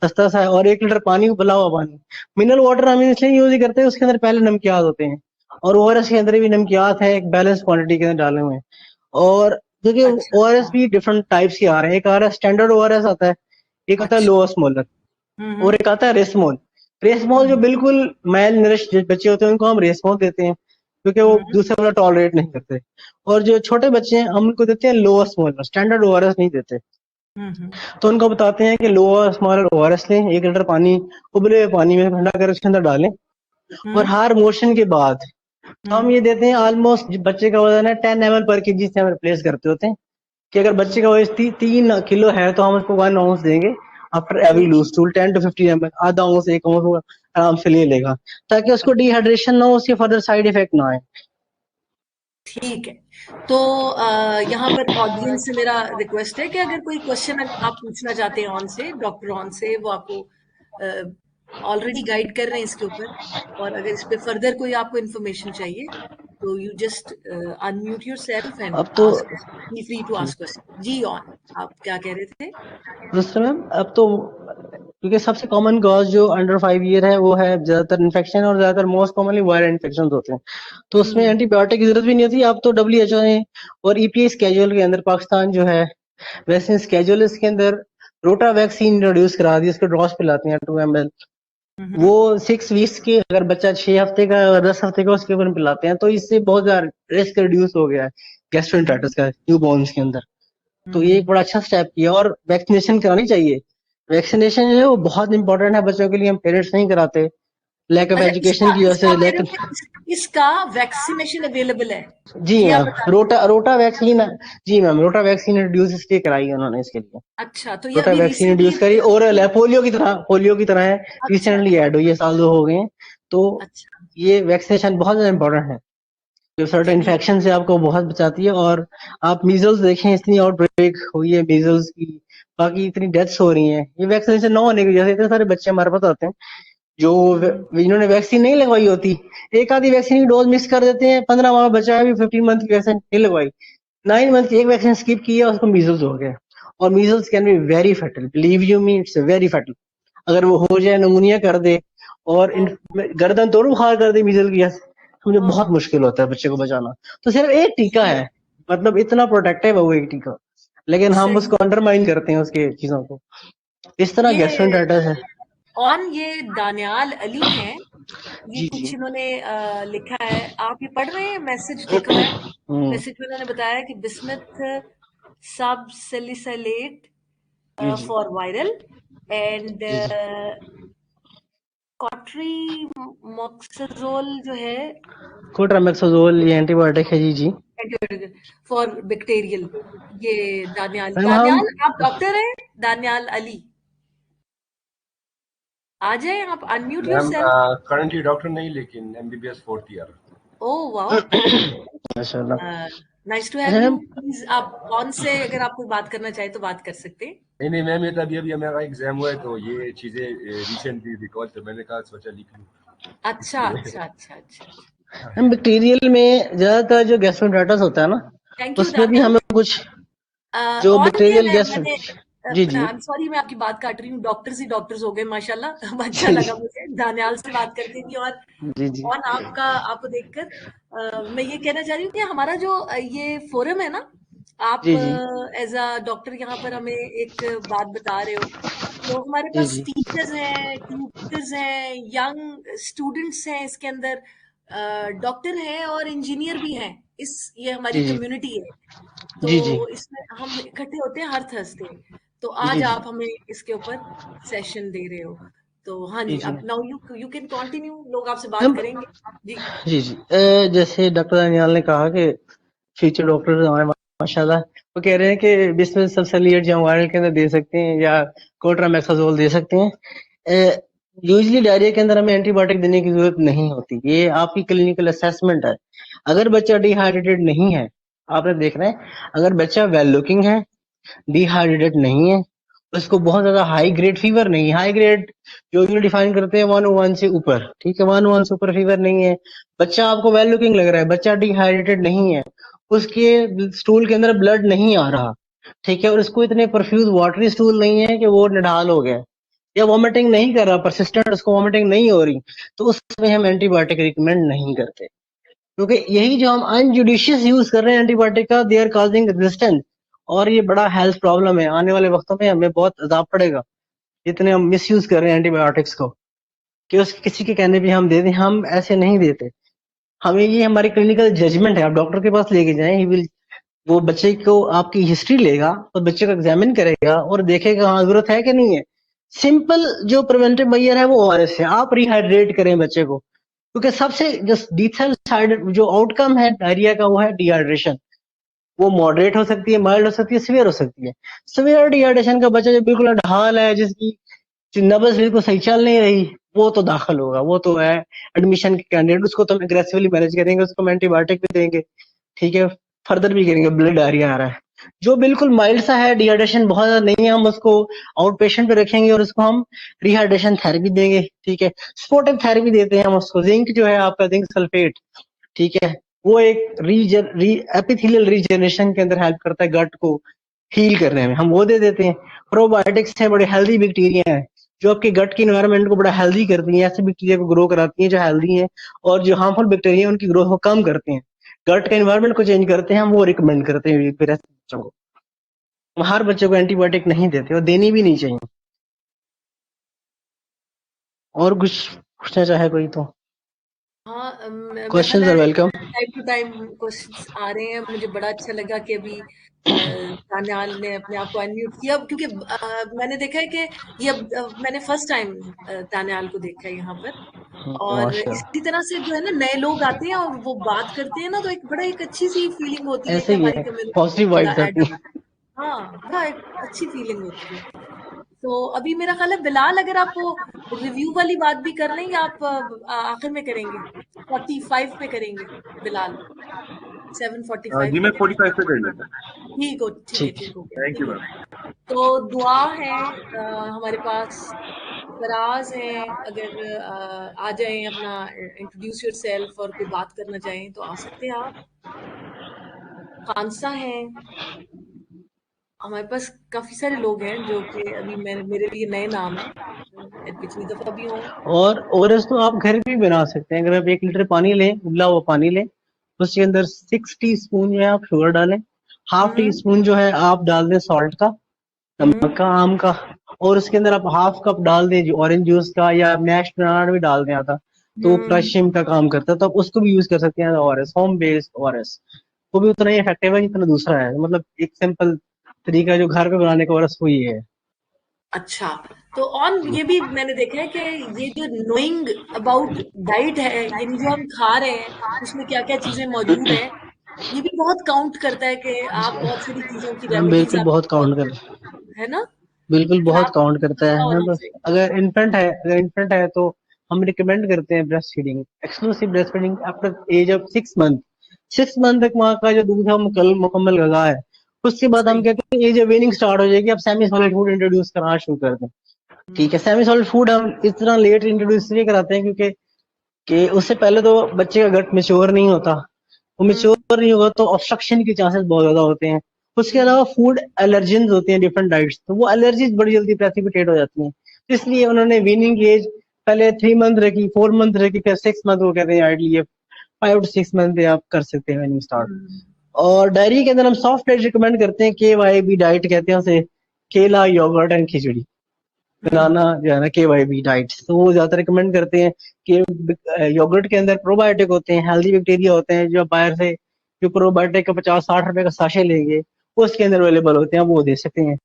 सस्ता सा है। और 1 लीटर पानी, उबला हुआ पानी, मिनरल वाटर हम इसलिए यूज ही करते हैं, उसके अंदर पहले नमकियात होते हैं, और ओआरएस के अंदर भी नमकियात है, एक बैलेंस क्वांटिटी के अंदर डाले हुए हैं। और क्योंकि अच्छा ओआरएस अच्छा भी डिफरेंट टाइप्स के आ रहे हैं, एक आ रहा है स्टैंडर्ड ओआरएस आता है, एक आता है अच्छा। लो ऑस्मोलर, और एक आता है रेसमोल। रेसमोल जो बिल्कुल मैल नरिश बच्चे होते हैं उनको हम रेसमोल देते हैं, क्योंकि वो दूसरा वाला टॉलरेट नहीं करते। और जो छोटे बच्चे हैं हम उनको देते हैं लो ऑस्मोलर, स्टैंडर्ड ओआरएस नहीं देते। तो उनको बताते हैं कि लो ऑस्मोलर ओआरएस लें, 1 लीटर पानी उबले हुए पानी में ठंडा कर उसके अंदर डालें, और हर मोशन के बाद तो हम ये देते हैं। ऑलमोस्ट बच्चे का वजन है 10 ml पर केजी से हम रिप्लेस करते होते हैं, कि अगर बच्चे का वजन 3 किलो है तो हम उसको 1 ounce देंगे आफ्टर एवरी ठीक लूज टूल, 10 to 15 ml, आधा ounce 1 ounce वो आराम से ले लेगा, ताकि उसको डिहाइड्रेशन ना हो, उसके फर्दर साइड इफेक्ट ना आए। ठीक है। तो यहाँ पर ऑडियंस से मेरा रिक्वेस्ट है कि अगर कोई क्वेश्चन आप पूछना चाहते हैं ऑन से, डॉक्टर ऑन से, वो आपको ऑलरेडी गाइड कर रहे हैं इसके ऊपर, और अगर इस पे फर्दर कोई आपको इन्फॉर्मेशन चाहिए तो you just unmute yourself and अब तो ask, be free to ask question. Go on, आप क्या कह रहे थे? दूसरा मैम, अब तो क्योंकि सबसे कॉमन कॉज जो अंडर 5 ईयर है वो है ज्यादातर इन्फेक्शन, और ज्यादातर मोस्ट कॉमनली वायरल इन्फेक्शन होते हैं, तो उसमें एंटीबायोटिक की जरूरत भी नहीं होती। अब तो WHO ने और EPA स्केड्यूल के अंदर पाकिस्तान जो है वैक्सीन स्केड्यूल, इसके अंदर रोटा वैक्सीन इंट्रोड्यूस करा दी, उसके ड्रॉप्स पिलाते हैं 2 ml। वो 6 वीक्स के, अगर बच्चा 6 हफ्ते का और 10 हफ्ते का, उसके ऊपर पिलाते हैं, तो इससे बहुत ज्यादा रिस्क रिड्यूस हो गया है गैस्ट्रोएंटेरिटिस का न्यू बॉर्न्स के अंदर। तो ये एक बड़ा अच्छा स्टेप किया, और वैक्सीनेशन करानी चाहिए। वैक्सीनेशन जो है वो बहुत इंपॉर्टेंट है बच्चों के लिए, हम पेरेंट्स नहीं कराते, लैक ऑफ अच्छा, एजुकेशन की वजह इसका से, आप कह लैक। रहे हो कि इसका वैक्सीनेशन अवेलेबल है, जी ये आप मैम, बता रहे हैं? रोटा रोटा वैक्सीन, जी मैम, रोटा वैक्सीन इंट्रोड्यूस इसलिए कराई है उन्होंने इसके लिए, अच्छा, तो ये रोटा अभी वैक्सीन रिसेंटली? इंट्रोड्यूस करी, ओरल है, पोलियो की तरह है, अच्छा रिसेंटली ऐड हुई है, साल 2 हो गए हैं। तो अच्छा। ये वैक्सीनेशन बहुत ज्यादा इंपॉर्टेंट है, जो सर्टेन ठीक। इन्फेक्शन से आपको बहुत बचाती है। और आप मीजल्स देखें, इतनी आउटब्रेक हुई है मीजल्स की, बाकी इतनी डेथ्स हो रही हैं, ये वैक्सीनेशन ना होने की वजह से इतने सारे बच्चे हमारे पास आते हैं जो जिन्होंने वैक्सीन नहीं लगवाई होती, एक आधी वैक्सीन की डोज मिस कर देते हैं, 15 माह बचा है, अभी 15 मंथ की वैक्सीन नहीं लगवाई, 9 मंथ की एक वैक्सीन स्किप की है, उसको मीजल्स हो गया। और measles can be very fatal, believe you me, it's very fatal. अगर वो हो जाए, नमूनिया कर दे, और ओ, गर्दन तोड़ बुखार कर दे मीजल की, तो मुझे बहुत हाँ, मुश्किल होता है बच्चे को बचाना। तो सिर्फ एक टीका ये है, मतलब इतना प्रोटेक्टिव है वो एक टीका, लेकिन हम सही। उसको अंडरमाइन करते हैं उसके चीजों को। इस तरह ये गैस्ट्रोएंटेरिटिस है। ये दानियाल अली हैं, ये जी जी। कुछ इन्होंने लिखा है, आप ये पढ़ रहे हैं? मैसेज देखा है, हम्म। मैसेज में उन्होंने बताया कि बिस्मथ सब सेलिसलेट जी जी फॉर वायरल एंड जी जी। कॉट्री मॉक्सोजोल जो है कोट्रामेक्सोजोल ये एंटीबायोटिक है, जी जी। For bacterial. ये दानियाल, मैम हम आप डॉक्टर हैं? दानियाल अली। आ जाए, आप unmute ma'am yourself. Currently doctor नहीं, लेकिन MBBS 4th year. Oh wow, माशाल्लाह। नाइस टू हैव अच्छा यू। मैम, प्लीज आप ऑन से अगर आप कोई बात करना चाहे तो बात कर सकते हैं। नहीं नहीं मैम, ये तो अभी अभी मेरा एग्जाम हुआ है, तो ये चीजें रिसेंटली रिकॉल, तो मैंने कहा सोचा लिख लूं अच्छा इसलिए। अच्छा अच्छा अच्छा। मैम बैक्टीरियल में ज्यादातर जो गैस्ट्रोएंटेरिटिस होता है ना, थैंक यू उसमें भी हमें दानिश। कुछ जो और ये बैक्टीरियल गैस्ट्रो, मैंने जी जी आई एम सॉरी, मैं आपकी बात काट रही हूँ। डॉक्टर्स ही डॉक्टर्स हो गए माशाल्लाह। अच्छा जी लगा मुझे दानियाल से बात करके भी, जी जी और आपका आपको देखकर मैं ये कहना चाह रही हूँ कि हमारा जो ये फोरम है ना, आप जी जी एज अ डॉक्टर यहाँ पर हमें एक बात बता रहे हो, तो हमारे जी पास जी टीचर्स हैं, ट्यूटर्स हैं, यंग स्टूडेंट्स हैं, इसके अंदर डॉक्टर हैं और इंजीनियर भी हैं। इस ये हमारी जी जी कम्युनिटी है, तो जी जी इसमें हम इकट्ठे होते हैं हर थर्सडे। तो जी आज जी आप हमें इसके ऊपर सेशन दे रहे हो, तो हाँ जी जी, जी अब नाउ यू कैन कंटिन्यू, लोग आपसे बात मैम, करेंगे। जी जी जी जैसे डॉक्टर अनियाल ने कहा कि फ्यूचर डॉक्टर हमारे माशाल्लाह, वो कह रहे हैं कि बिस्मिल सल्फोनेट या वायरल के अंदर दे सकते हैं या कोट्रामेक्साजोल दे सकते हैं। यूजली डायरिया के अंदर हमें एंटीबायोटिक देने की जरूरत नहीं होती, ये आपकी क्लिनिकल असेसमेंट है। अगर बच्चा डिहाइड्रेटेड नहीं है, आपने देखना है, अगर बच्चा वेल लुकिंग है, डिहाइड्रेटेड नहीं है, उसको बहुत ज्यादा हाई ग्रेड फीवर नहीं है, हाई ग्रेड जो यूजली डिफाइन करते हैं 101 से ऊपर, ठीक है, 101 से ऊपर फीवर नहीं है, बच्चा आपको वेल लुकिंग लग रहा है, बच्चा डिहाइड्रेटेड नहीं है, उसके स्टूल के अंदर ब्लड नहीं आ रहा, ठीक है, और उसको इतने परफ्यूज वाटरी स्टूल नहीं है कि वो निढाल हो गया, या वॉमिटिंग नहीं कर रहा, परसिस्टेंट उसको वॉमिटिंग नहीं हो रही, तो उसमें हम एंटीबायोटिक रिकमेंड नहीं करते, क्योंकि यही जो हम अनजुडिशियस यूज कर रहे हैं एंटीबायोटिक का, दे आर कॉजिंग रेजिस्टेंस, और ये बड़ा हेल्थ प्रॉब्लम है। आने वाले वक्तों में हमें बहुत अजाब पड़ेगा जितने हम मिस यूज कर रहे हैं एंटीबायोटिक्स को, कि उस किसी के कहने पे हम दे दें, हम ऐसे नहीं देते। हमें ये हमारी क्लिनिकल जजमेंट है, आप डॉक्टर के पास लेके जाएं, ही विल, वो बच्चे को आपकी हिस्ट्री लेगा और बच्चे को एग्जामिन करेगा और देखेगा हाँ जरूरत है कि नहीं है। सिंपल जो प्रिवेंटिव मेजर है वो ओआरएस है, आप रिहाइड्रेट करें बच्चे को, क्योंकि सबसे जो डिथल साइड जो आउटकम है डायरिया का वो है डिहाइड्रेशन। वो मॉडरेट हो सकती है, माइल्ड हो सकती है, सीवियर हो सकती है। सीवियर डिहाइड्रेशन का बच्चा जो बिल्कुल ढाल है, जिसकी नब्ज बिल्कुल सही चल नहीं रही, वो तो दाखिल होगा, वो तो है एडमिशन के कैंडिडेट, उसको तो हम एग्रेसिवली मैनेज करेंगे, उसको एंटीबायोटिक भी देंगे, ठीक है, फर्दर भी करेंगे, ब्लड डायरिया आ रहा है। जो बिल्कुल माइल्ड सा है, डिहाइड्रेशन बहुत ज्यादा नहीं है, हम उसको आउट पेशेंट पे रखेंगे और उसको हम रिहाइड्रेशन थेरेपी देंगे, ठीक है, सपोर्टिव थेरेपी देते हैं हम उसको, जिंक जो है आपका जिंक सल्फेट, ठीक है, वो एक एपिथेलियल रीजनरेशन के अंदर हेल्प करता है गट को हील करने में, हम वो दे देते हैं। प्रोबायोटिक्स है, बड़े हेल्दी बैक्टीरिया हैं जो आपके गट के इन्वायरमेंट को बड़ा हेल्दी करती हैं, ऐसे बैक्टीरिया को ग्रो कराती हैं जो हेल्दी हैं, और जो हार्मफुल बैक्टीरिया हैं उनकी ग्रोथ को कम करते हैं, गट के इन्वायरमेंट को चेंज करते हैं, हम वो रिकमेंड करते हैं फिर ऐसे बच्चों को। हम हर बच्चे को एंटीबायोटिक नहीं देते और देनी भी नहीं चाहिए। और कुछ पूछना चाहे कोई तो हाँ, क्वेश्चंस मैंने are welcome. Time to time questions आ रहे हैं। मुझे बड़ा अच्छा लगा कि अभी दानियाल ने अपने आप को अनम्यूट किया, क्योंकि मैंने देखा है कि ये अब मैंने फर्स्ट टाइम दानियाल को देखा है यहाँ पर। और माशाल्लाह, इसी तरह से जो है ना, नए लोग आते हैं और वो बात करते हैं ना, तो एक बड़ा एक अच्छी सी फीलिंग होती है ऐसे कि ही हमारी है, कम्युनिटी में पॉजिटिव बंदा वाइब्स ऐड आती अप। हैं। हाँ, बड़ा एक अच्छी फीलिंग होती है। तो अभी मेरा ख्याल है बिलाल, अगर आप वो रिव्यू वाली बात भी कर लें, या आप आखिर में करेंगे, 45 पे करेंगे बिलाल, 7:45 जी पे मैं करेंगे। 45 पे कर लेता हूँ। ठीक हो, ठीक है, ठीक है, ठीक हो गया, थैंक यू चलिए। मैम। तो दुआ है, हमारे पास फराज हैं, अगर आ जाएं, अपना इंट्रोड्यूस योरसेल्फ और कोई बात करना चाहें तो आ सकते हैं आप। खानसा हैं, हमारे पास काफी सारे लोग हैं जो कि अभी मेरे लिए नए नाम है, पिछली दफा भी हों। और ओरस तो आप घर भी बना सकते हैं। अगर आप 1 लीटर पानी लें, उबला हुआ पानी लें, उसके अंदर 6 टीस्पून जो है आप शुगर डालें, हाफ टी हम्म स्पून जो है आप डाल दें सॉल्ट का, हम्म नमक का, आम का, और उसके अंदर आप हाफ कप डाल दें ऑरेंज जूस का, या मैश बनाना भी डाल दें आधा, तो वो हम्म पोटेशियम का काम करता है, तो आप उसको भी यूज कर सकते हैं। ओआरएस, होम बेस्ड ओआरएस, वो भी उतना ही इफेक्टिव है जितना दूसरा है, मतलब एक सिंपल तरीका जो घर पे बनाने का ओआरएस वो ये है। अच्छा, तो ऑन ये भी मैंने देखा है कि ये जो नोइंग अबाउट डाइट है, यानी जो हम खा रहे हैं उसमें क्या क्या चीजें मौजूद हैं, ये भी बहुत काउंट करता है कि आप बहुत सारी चीजों की हम रेमेडीज बिल्कुल आप बहुत फॉलो काउंट कर, करते हैं, है ना? बिल्कुल बहुत आप काउंट करता है। पता मैं होना बस चाहिए। अगर इन्फेंट है तो हम रिकमेंड करते हैं breast feeding, exclusive breast feeding after age of 6 month. 6 month तक माँ का जो दूध है वो मुकम्मल गगा है। उसके बाद हम सही। कहते हैं एज ऑफ वेनिंग स्टार्ट हो जाएगी, अब सेमी सॉलिड फूड इंट्रोड्यूस करना शुरू कर दें। ठीक है, सेमी सॉलिड फूड हम इतना लेट इंट्रोड्यूस इसलिए कराते हैं क्योंकि कि उससे पहले तो बच्चे का गट मेच्योर नहीं होता, वो मेच्योर नहीं होगा तो ऑब्स्ट्रक्शन के चांसेस बहुत ज्यादा होते हैं। उसके अलावा फूड एलर्जेंस होते हैं डिफरेंट डाइट्स, तो वो एलर्जीज बड़ी जल्दी प्रेसिपिटेट हो जाती हैं। तो इसलिए उन्होंने वीनिंग एज पहले 3 मंथ रखी, 4 मंथ रखी, फिर 6 मंथ वो कहते हैं आइडली 5 to 6 मंथ पे आप कर सकते हैं वीनिंग स्टार्ट। और डायरी के अंदर हम सॉफ्ट डाइट रिकमेंड करते हैं, KYB डाइट कहते हैं उसे, केला, योगर्ट एंड खिचड़ी। बनाना जो है ना KYB डाइट, तो वो ज्यादा रिकमेंड करते हैं कि योगर्ट के अंदर प्रोबायोटिक होते हैं, हेल्दी बैक्टीरिया होते हैं, जो आप बाहर से जो प्रोबायोटिक का 50-60 रुपए का साशे लेंगे वो उसके अंदर अवेलेबल होते हैं, आप वो दे सकते हैं।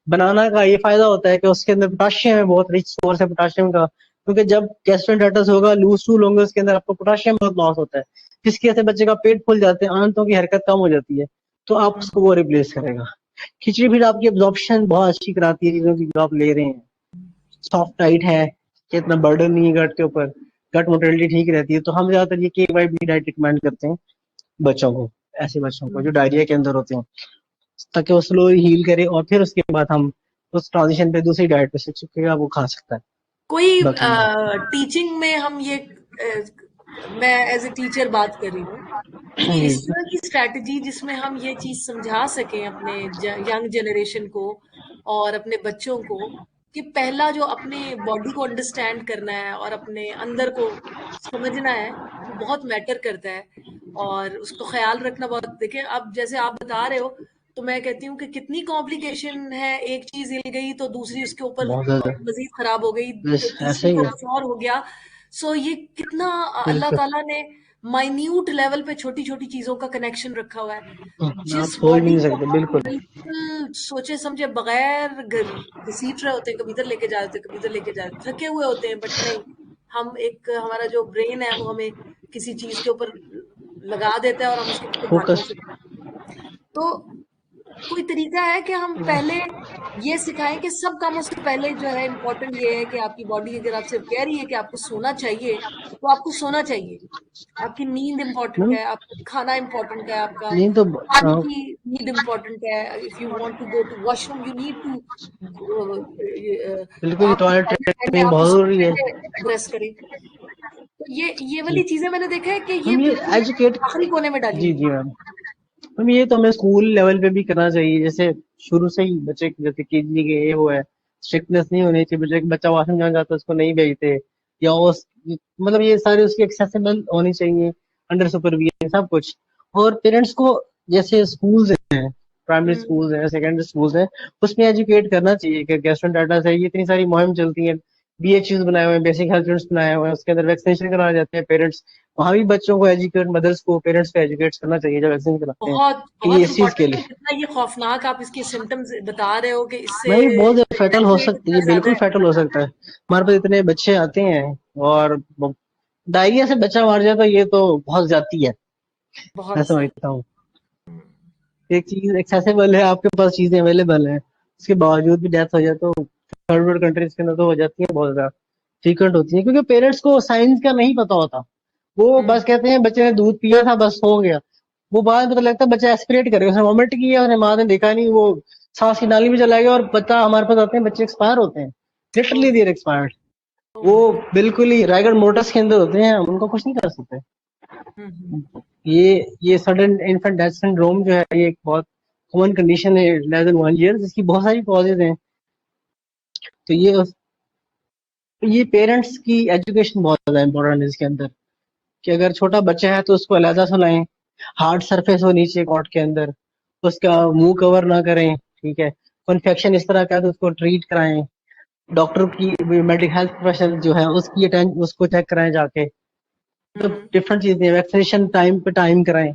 बनाना का ये फायदा होता है कि उसके अंदर पोटाशियम है, बहुत रिच सोर्स है पोटाशियम का, क्योंकि जब गैस्ट्रोएंटेरिटिस होगा, लूज स्टूल होंगे, उसके अंदर आपको पोटाशियम बहुत लॉस होता है, जिसकी वजह से बच्चे का पेट फूल जाते हैं, आंतों की हरकत कम हो जाती है, तो आप उसको वो रिप्लेस करेगा। खिचड़ी फिर आपकी एब्जॉर्प्शन बहुत अच्छी कराती है चीजों की जो आप ले रहे हैं। सॉफ्ट डाइट है कि इतना बर्डन नहीं है गट के ऊपर, गट मोटिलिटी ठीक रहती है, तो हम ज्यादातर ये KYB डाइट रिकमेंड करते हैं बच्चों को, ऐसे बच्चों को जो डायरिया के अंदर होते हैं, ताकि वो स्लो हील करे और फिर उसके बाद हम उस ट्रांजिशन पे दूसरी डाइट पे स्विच करेगा, वो खा सकता है। कोई बाकी टीचिंग में हम ये मैं एज ए टीचर बात कर रही हूँ कि इस तरह की स्ट्रैटेजी जिसमें हम ये चीज समझा सकें अपने यंग जनरेशन को और अपने बच्चों को कि पहला जो अपने बॉडी को अंडरस्टैंड करना है और अपने अंदर को समझना है वो बहुत मैटर करता है और उसको ख्याल रखना बहुत। देखें अब जैसे आप बता रहे हो तो मैं कहती हूँ कि कितनी कॉम्प्लिकेशन है, एक चीज हिल गई तो दूसरी उसके ऊपर बहुत ज्यादा मजीद खराब हो गई, बस ऐसा तीसरी ही को है। कुछ और हो गया। सो ये कितना अल्लाह बिल्कुल ताला ने माइन्यूट लेवल पे छोटी छोटी चीजों का कनेक्शन रखा हुआ है। आप जिस सोच भी बॉडी नहीं को सकते हम बिल्कुल। बिल्कुल सोचे समझे बगैर घसीट रहे होते हैं, कभी इधर लेके जा रहे होते हैं, कभी इधर लेके जा रहे होते हैं, थके हुए होते हैं, बट नहीं, हम एक हमारा जो ब्रेन है वो हमें किसी चीज के ऊपर लगा देता है और हम उसके पीछे भागना फोकस शुरू। तो कोई तरीका है कि हम पहले ये सिखाएं कि सब कामों से पहले जो है इम्पोर्टेंट ये है कि आपकी बॉडी अगर आपसे कह रही है कि आपको सोना चाहिए तो आपको सोना चाहिए। आपकी नींद इम्पोर्टेंट मैम, है, आपका खाना इम्पोर्टेंट है, आपका नहीं तो पानी की नीड इम्पोर्टेंट है। If you want to go to washroom you need to, बिल्कुल आपको टॉयलेट टॉयलेट टाइम है, टाइमिंग आप बहुत उसको जरूरी है। कैसे एड्रेस करें। तो ये वाली जी चीजें मैंने देखा है कि ये हम ये बिल्कुल एजुकेट, आखिरी कोने में डाली जी हुई जी मैम, मैम ये तो हमें स्कूल लेवल पे भी करना चाहिए, जैसे शुरू से ही बच्चे जैसे KG के ये वो है, स्ट्रिक्टनेस नहीं होनी चाहिए, बच्चा वॉशरूम जाना चाहता है उसको नहीं भेजते, या उस मतलब ये सारे उसकी एक्सेसिबल होनी चाहिए, अंडर सुपरविजन सब कुछ। और पेरेंट्स को जैसे स्कूल्स हैं, प्राइमरी है। स्कूल्स हैं, सेकेंडरी स्कूल्स हैं, उसमें एजुकेट करना चाहिए कि गैस्ट्रोएंटेरिटिस है, ये इतनी सारी मुहिम चलती है, BHUs बनाए हुए हैं, बेसिक हेल्थ यूनिट्स बनाए हुए हैं, उसके अंदर वैक्सीनेशन कराए जाते हैं पेरेंट्स, वहां भी बच्चों को एजुकेट, मदर्स को, पेरेंट्स को एजुकेट करना चाहिए जब वैक्सीन कराते हैं बहुत कि ये बहुत इस चीज के इम्पोर्टेंट है। लिए। जितना ये खौफनाक आप इसके सिम्टम्स बता रहे हो कि इससे मैं भी बहुत फैटल डेथ हो रेट सकती है, इतना ज्यादा बिल्कुल है। फैटल हो सकता है, हमारे पास इतने बच्चे आते हैं और डायरिया से बच्चा मार जाए तो ये तो बहुत ज्यादा है, मैं बहुत ज्यादा। समझता हूँ। एक चीज एक्सेसिबल है, आपके पास चीजें अवेलेबल है, उसके बावजूद भी डेथ हो जाए तो थर्ड वर्ल्ड कंट्रीज के अंदर तो हो जाती है, बहुत ज्यादा फ्रीक्वेंट होती है, क्योंकि पेरेंट्स को साइंस का नहीं पता होता, वो बस कहते हैं बच्चे ने दूध पिया था बस हो गया, वो बाद में पता लगता है बच्चा एस्पिरेट करेगा, उसने वॉमिट किया, उसने माँ ने देखा नहीं, वो सांस की नाली में चला गया और बच्चा हमारे पास आते हैं, बच्चे एक्सपायर होते हैं, लिटरली देर एक्सपायर्ड। ओह वो माय गॉड। बिल्कुल ही रायगढ़ मोटर्स के अंदर होते हैं, हम उनको कुछ नहीं कर सकते। ये सडन इन्फेंट डेथ सिंड्रोम जो है ये एक बहुत कॉमन कंडीशन है लेस देन 1 ईयर, जिसकी बहुत सारी कॉजेज हैं। तो ये पेरेंट्स की एजुकेशन बहुत ज्यादा इंपॉर्टेंट है इसके अंदर, कि अगर छोटा बच्चा है तो उसको अलहदा सुलाएं, हार्ड सरफेस हो नीचे कॉट के अंदर, उसका मुंह कवर ना करें, ठीक है, इन्फेक्शन इस तरह का है तो उसको ट्रीट कराएं, डॉक्टर की मेडिकल हेल्थ प्रोफेशनल जो है उसकी अटेंड उसको चेक कराएं जाके, तो डिफरेंट चीजें, वैक्सीनेशन टाइम पे टाइम कराएं,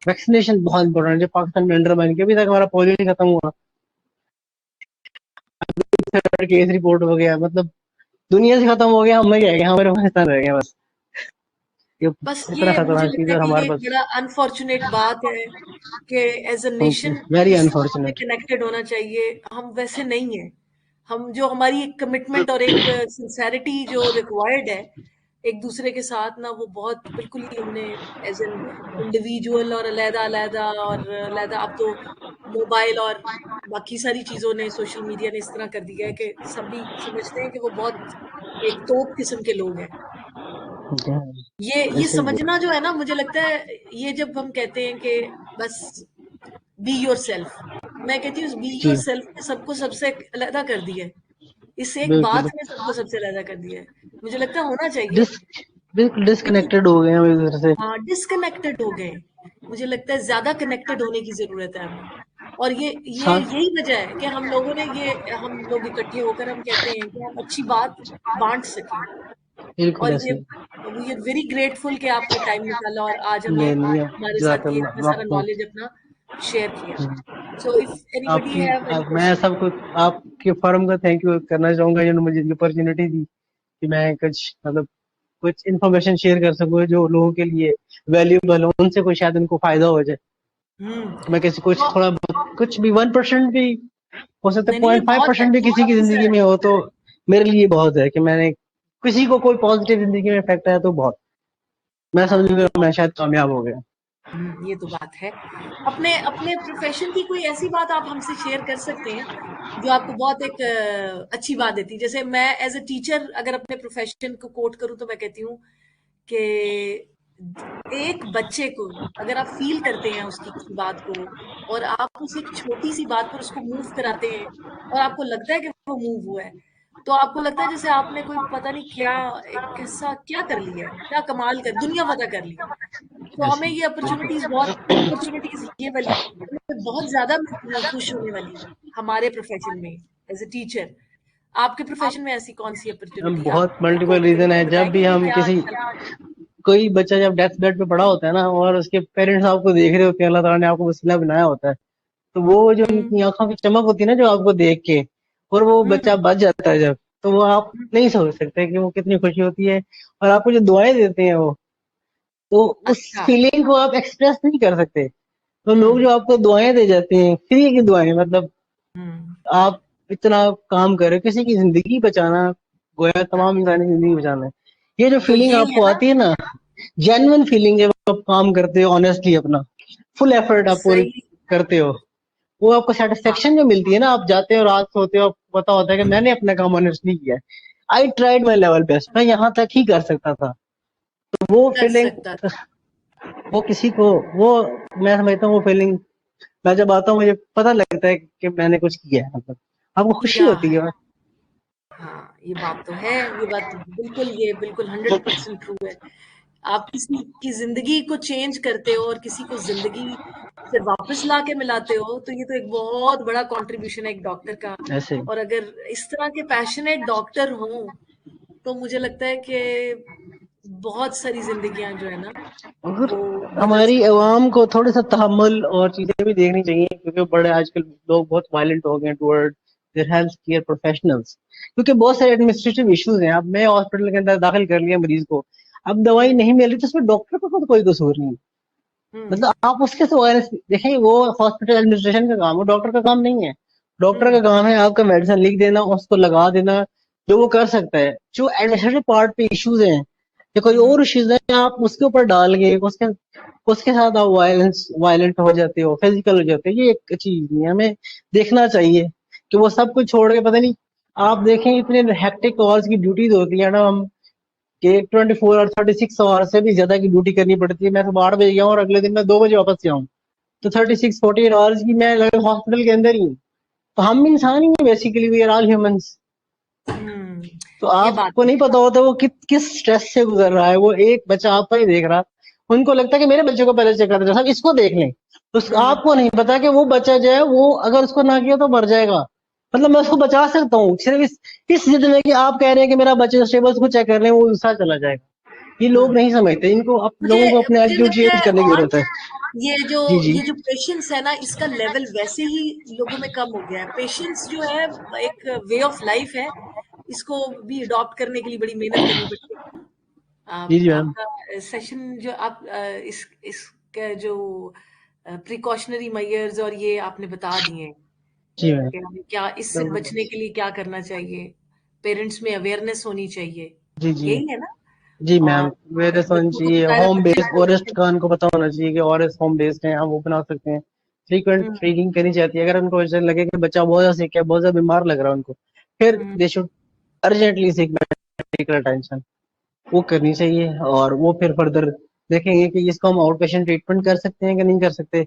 वैक्सीनेशन बहुत इंपॉर्टेंट है, जो पाकिस्तान में अंडर मैन के अभी तक हमारा पोलियो नहीं खत्म हुआ, केस रिपोर्ट हो गया, मतलब दुनिया से खत्म हो गया, हमें क्या है, हमारे पाकिस्तान रह गया बस, ये बस इतना ये मुझे खतरनाक चीज लगता है है और कि हमारे ये एक पास। बड़ा अनफॉर्चुनेट बात है कि एज अ नेशन वेरी इस तरह हमें अनफॉर्चुनेट। कनेक्टेड होना चाहिए, हम वैसे नहीं है। हम जो हमारी एक कमिटमेंट और एक सिंसेरिटी जो रिक्वायर्ड है एक दूसरे के साथ ना, वो बहुत बिल्कुल ही हमने एज एन इंडिविजुअल और अलग-अलग, अब तो मोबाइल और बाकी सारी चीज़ों ने, सोशल मीडिया ने इस तरह कर दिया है कि सभी समझते हैं कि वो बहुत एक तोप किस्म के लोग हैं। ये ऐसे ही है। समझना जो है ना, मुझे लगता है ये जब हम कहते हैं कि बस बी योरसेल्फ, मैं कहती हूँ बी जी योरसेल्फ ने सबको सबसे अलग कर दिया है। इस एक बिल्कुल बात ने सबको सबसे अलग कर दिया है। मुझे लगता है होना चाहिए, डिस बिल्कुल क्योंकि डिस्कनेक्टेड हो गए हैं एक दूसरे से। हाँ, डिस्कनेक्टेड हो गए। मुझे लगता है ज़्यादा कनेक्टेड होने की ज़रूरत है हमें। और ये सा यही वजह है कि हम लोग इकट्ठे होकर हम कहते हैं कि हम अच्छी बात बाँट सकें। बिल्कुल और ऐसे ये ही। वी आर वेरी ग्रेटफुल कि आपने टाइम निकाला और आज हमें नहीं नहीं हमारे साथ ये इतना जज़ाकल्लाह सारा आपको। नॉलेज अपना शेयर किया। So if anybody have any मैं क्वेश्चन। सबको आपके फर्म का थैंक यू करना चाहूंगा जिन्होंने मुझे ये अपॉर्चुनिटी दी कि मैं कुछ मतलब कुछ इन्फॉर्मेशन शेयर कर सकूं जो लोगों के लिए वैल्यूएबल हो, उनसे कोई शायद उनको फायदा हो जाए। मैं किसी कुछ तो थोड़ा बहुत कुछ भी 1% भी हो सकता है, नहीं, नहीं, ये 0.5% भी किसी बहुत की अच्छा जिंदगी है। में हो तो मेरे लिए बहुत है कि मैंने किसी को कोई पॉजिटिव जिंदगी में इफेक्ट आया तो बहुत, मैं हाँ, समझूंगा मैं शायद कामयाब हो गया। ये तो बात है। अपने अपने प्रोफेशन की कोई ऐसी बात आप हमसे शेयर कर सकते हैं जो आपको बहुत एक अच्छी बात देती है। जैसे मैं एज अ टीचर अगर अपने प्रोफेशन को कोट करूं तो मैं कहती हूँ कि एक बच्चे को अगर आप फील करते हैं उसकी किसी बात को, और आप उसे एक छोटी सी बात पर उसको मूव कराते हैं और आपको लगता है कि वो मूव हुआ है, तो आपको लगता है जैसे आपने कोई पता नहीं क्या एक किस्सा क्या कर लिया है, क्या कमाल कर दुनिया फतह कर ली। तो हमें ऐसे ये अपॉर्चुनिटीज ये वाली हमें बहुत ज्यादा खुश होने वाली है हमारे प्रोफेशन में एज ए टीचर। आपके प्रोफेशन में ऐसी कौन सी हम अपॉर्चुनिटी आप बहुत मल्टीपल कोट रीजन करेंगे, है जब बताएंगे भी कि हम क्या किसी चल। कोई बच्चा जब डेथ बेड पे पड़ा होता है ना और उसके पेरेंट्स आपको देख रहे होते हैं, अल्लाह ताला ने आपको वसीला बनाया होता है, तो वो जो हम्म उनकी आंखों की चमक होती है ना जो आपको देख के, और वो हम्म बच्चा बच जाता है जब, तो वो आप हम्म, नहीं सोच सकते कि वो कितनी खुशी होती है। और आपको जो दुआएं देते हैं वो, तो उस अच्छा। फीलिंग को आप एक्सप्रेस नहीं कर सकते। तो लोग हम्म जो आपको दुआएं दे जाते हैं, फ्री की दुआएं, मतलब हम्म आप इतना काम कर रहे हो किसी की जिंदगी बचाना, गोया हाँ, तमाम इंसान की जिंदगी बचाना है। ये जो तो फीलिंग ये है आपको ना। आती है ना, जेन्युइन फीलिंग जब आप काम करते हो ऑनेस्टली, अपना फुल एफर्ट आप पूरी सही। करते हो, वो आपको हाँ सेटिस्फेक्शन जो मिलती है ना, आप जाते हो रात सोते हो आपको पता होता है कि मैंने अपना काम ऑनेस्टली किया है, I tried my level best, मैं यहाँ तक ही कर सकता था। तो वो कर फीलिंग, सकता था। वो किसी को, वो मैं समझता हूँ वो फीलिंग, मैं जब आता हूँ मुझे पता लगता है कि मैंने कुछ किया है, मतलब आपको खुशी किया होती है। है। हाँ, ये बात तो है। ये बिल्कुल 100% ट्रू है। आप किसी की जिंदगी को चेंज करते हो और किसी को जिंदगी से वापस ला के मिलाते हो, तो ये तो एक बहुत बड़ा कंट्रीब्यूशन है एक डॉक्टर का। ऐसे और अगर इस तरह के पैशनेट डॉक्टर हों, तो मुझे लगता है कि बहुत सारी जिंदगियां जो है ना, अगर वो बदल हमारी सकती हैं। आवाम को थोड़ा सा तहम्मुल और चीजें भी देखनी चाहिए, क्योंकि बड़े आजकल लोग बहुत वायलेंट हो गए toward their health care professionals, क्योंकि बहुत सारे एडमिनिस्ट्रेटिव इश्यूज हैं। अब मैं हॉस्पिटल के अंदर दाखिल कर लिया मरीज को, अब दवाई हम्म नहीं मिल रही तो उसमें डॉक्टर का कोई कसूर नहीं है। हम्म मतलब आप उसके से वायरस देखिए, वो हॉस्पिटल एडमिनिस्ट्रेशन का काम है, डॉक्टर का काम नहीं है। डॉक्टर का हम्म काम है आपका मेडिसिन लिख देना, उसको लगा देना, जो वो कर सकता है। जो एडमिनिस्ट्रेटिव पार्ट पे इश्यूज हैं या कोई हम्म और इश्यूज हैं, आप उसके ऊपर डाल के उसके उसके साथ आप वायलेंट हो जाते हो, फिजिकल हो जाते हो, ये एक चीज नहीं है। हमें देखना चाहिए कि वो सब कुछ छोड़ के, पता नहीं, आप देखें इतने हेक्टिक आवर्स की ड्यूटीज होती है ना, हम कि 24 और 36 आवर से भी ज्यादा की ड्यूटी करनी पड़ती है। मैं तो 8 बजे गया हूँ और अगले दिन मैं 2 बजे वापस से आऊँ, तो 36-48 आवर्स की मैं लगे हॉस्पिटल के अंदर ही हूँ। तो हम इंसान ही हैं basically, we are all humans. हम्म, तो ये बात आपको तो नहीं है। पता होता वो किस स्ट्रेस से गुजर रहा है, वो एक बच्चा आपका ही देख रहा, उनको लगता है कि मेरे बच्चे को पहले चेक कर दे, सब इसको देख लें। तो हम्म आपको नहीं पता कि वो बच्चा जो है वो अगर उसको ना किया तो मर जाएगा। मतलब मैं उसको बचा सकता हूँ सिर्फ इस जिद में कि आप कह रहे हैं कि मेरा बच्चा स्टेबल, उसको चेक कर रहे हैं, वो दूसरा चला जाएगा। ये लोग हम्म नहीं समझते, इनको मुझे लोगों को अपने मुझे एटीट्यूड लगता चेंज है करने की और जरूरत है। ये जो जी जी ये जो पेशेंस है ना, इसका लेवल वैसे ही लोगों में कम हो गया है। पेशेंस जो है एक वे ऑफ लाइफ है, इसको भी अडॉप्ट करने के लिए बड़ी मेहनत करनी पड़ती है। जी जी मैम। आपका सेशन जो आप इसका जो प्रिकॉशनरी मेजर्स और ये आपने बता दिए हैं, जी मैम। कि हमें क्या इससे बचने के लिए क्या करना चाहिए, पेरेंट्स में अवेयरनेस होनी चाहिए, जी जी यही है ना? जी मैम, और मेरे होनी बच्चों को चाहिए, बताया होम बच्चे बेस्ड को ऑरेस्ट का उनको पता होना चाहिए कि ऑरेस्ट होम बेस्ड है, हम वो बना सकते हैं। फ्रीक्वेंट हम्म, फीडिंग करनी चाहती है, अगर उनको ऐसा लगे कि बच्चा बहुत ज्यादा सिक है, बहुत ज्यादा बीमार लग रहा है उनको, फिर हम्म, they should urgently seek medical attention, वो करनी चाहिए। और वो फिर फर्दर देखेंगे कि इसको हम आउट पेशेंट ट्रीटमेंट कर सकते हैं कि नहीं कर सकते,